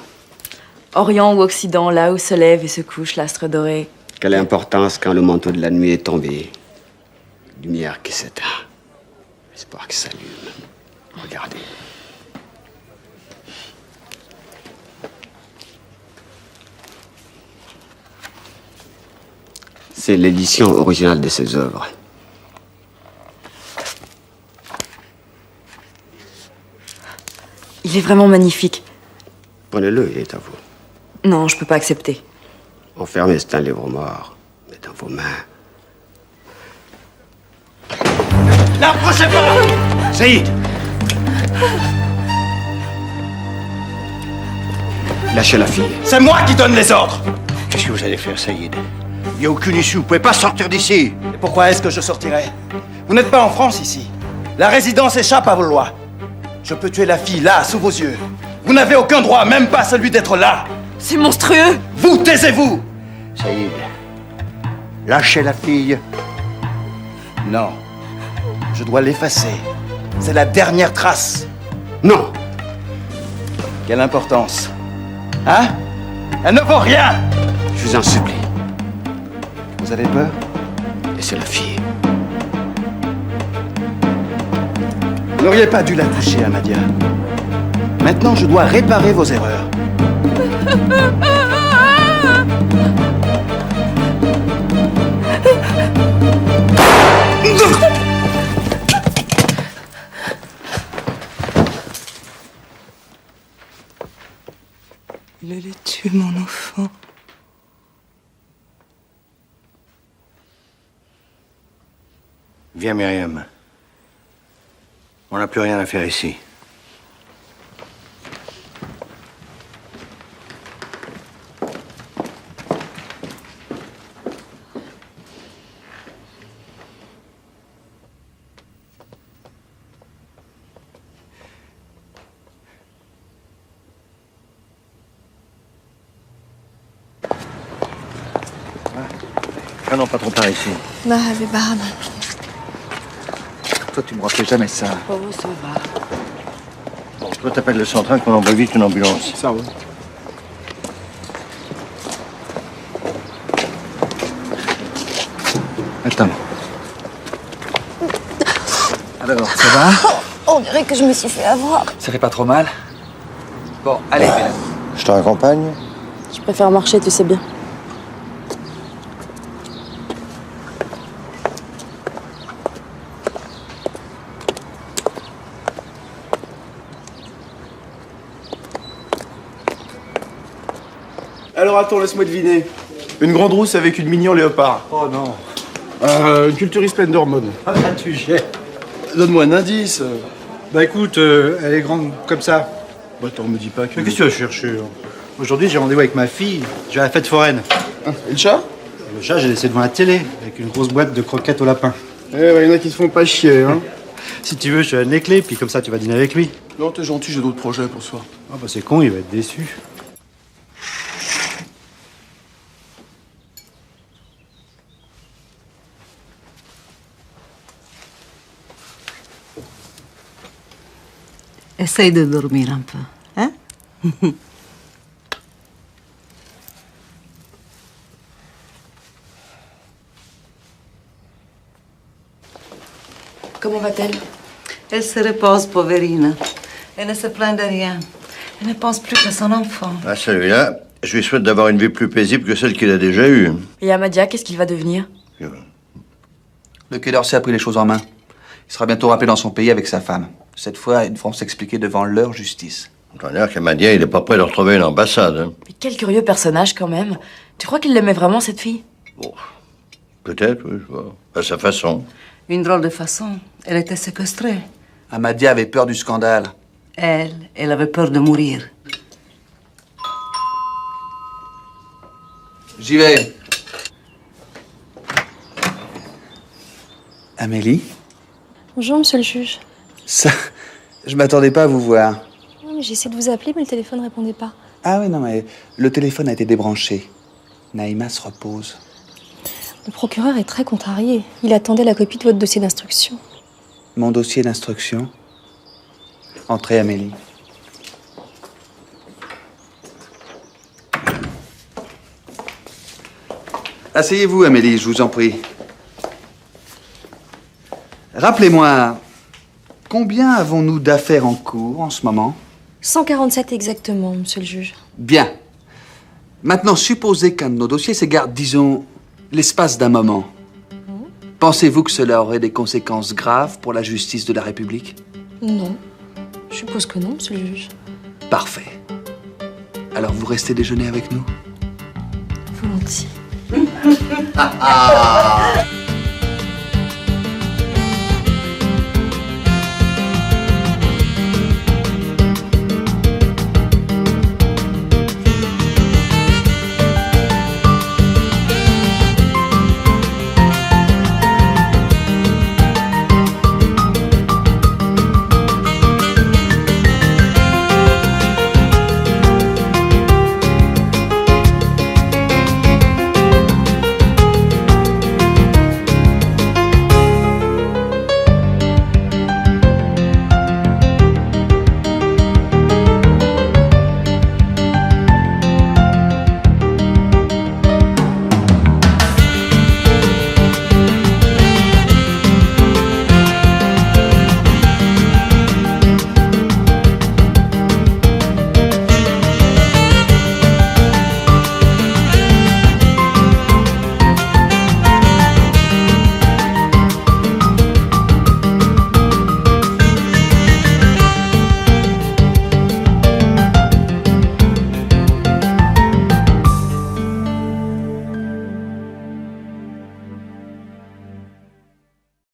Orient ou Occident, là où se lève et se couche l'astre doré. Quelle importance quand le manteau de la nuit est tombé. Lumière qui s'éteint. Espoir qui s'allume. Regardez. C'est l'édition originale de ses œuvres. Il est vraiment magnifique. Prenez-le, il est à vous. Non, je peux pas accepter. Enfermé, c'est un livre mort. Mais dans vos mains. N'approchez pas. Saïd! Lâchez la fille. C'est moi qui donne les ordres. Qu'est-ce que vous allez faire, Saïd? Il n'y a aucune issue, vous pouvez pas sortir d'ici. Et pourquoi est-ce que je sortirais? Vous n'êtes pas en France ici. La résidence échappe à vos lois. Je peux tuer la fille, là, sous vos yeux. Vous n'avez aucun droit, même pas celui d'être là. C'est monstrueux. Vous, taisez-vous. Saïd, lâchez la fille. Non. Je dois l'effacer. C'est la dernière trace. Non. Quelle importance. Hein? Elle ne vaut rien. Je vous en supplie. Vous avez peur? Et c'est la fille. Vous n'auriez pas dû la toucher, Amadia. Maintenant, je dois réparer vos erreurs. Il allait tuer mon enfant. Viens, Myriam. On n'a plus rien à faire ici. Ah non, pas trop par ici. Toi, tu me refais jamais ça. Oh, ça va. Bon, toi, t'appelles le central qu'on envoie vite une ambulance. Ça va. Attends. Alors, ça va? On dirait que je me suis fait avoir. Ça fait pas trop mal? Bon, allez, Bella. Je te raccompagne? Je préfère marcher, tu sais bien. Alors attends, laisse-moi deviner. Une grande rousse avec une mini en léopard. Oh non. Une culturiste pleine d'hormones. Ah, tu jettes. Donne-moi un indice. Bah écoute, elle est grande comme ça. Bah attends, me dis pas que... Mais qu'est-ce que tu vas chercher? Aujourd'hui, j'ai rendez-vous avec ma fille. Je vais à la fête foraine. Et le chat? Le chat, j'ai laissé devant la télé, avec une grosse boîte de croquettes au lapin. Eh ouais, y en a qui te font pas chier, hein. Si tu veux, je te donne les clés, puis comme ça, tu vas dîner avec lui. Non, t'es gentil, j'ai d'autres projets pour ce soir. Ah bah c'est con, il va être déçu. Essaye de dormir un peu, hein? Comment va-t-elle? Elle se repose, Poverina. Elle ne se plaint de rien. Elle ne pense plus qu'à son enfant. Ah, celui-là, je lui souhaite d'avoir une vie plus paisible que celle qu'il a déjà eue. Et Amadia, qu'est-ce qu'il va devenir? Le Quai d'Orsay a pris les choses en main. Il sera bientôt rappelé dans son pays avec sa femme. Cette fois, ils devront s'expliquer devant leur justice. On a l'air qu'Amadia, il est pas prêt de retrouver une ambassade. Hein. Mais quel curieux personnage, quand même. Tu crois qu'il l'aimait vraiment, cette fille? Bon, peut-être, oui, je vois. À sa façon. Une drôle de façon. Elle était séquestrée. Amadia avait peur du scandale. Elle avait peur de mourir. J'y vais. Amélie? Bonjour, monsieur le juge. Ça, je m'attendais pas à vous voir. J'ai essayé de vous appeler, mais le téléphone ne répondait pas. Ah oui, non, mais le téléphone a été débranché. Naïma se repose. Le procureur est très contrarié. Il attendait la copie de votre dossier d'instruction. Mon dossier d'instruction. Entrez, Amélie. Asseyez-vous, Amélie, je vous en prie. Rappelez-moi, combien avons-nous d'affaires en cours en ce moment? 147 exactement, monsieur le juge. Bien. Maintenant, supposez qu'un de nos dossiers s'égare, disons, l'espace d'un moment. Pensez-vous que cela aurait des conséquences graves pour la justice de la République? Non. Je suppose que non, monsieur le juge. Parfait. Alors vous restez déjeuner avec nous? Volontiers.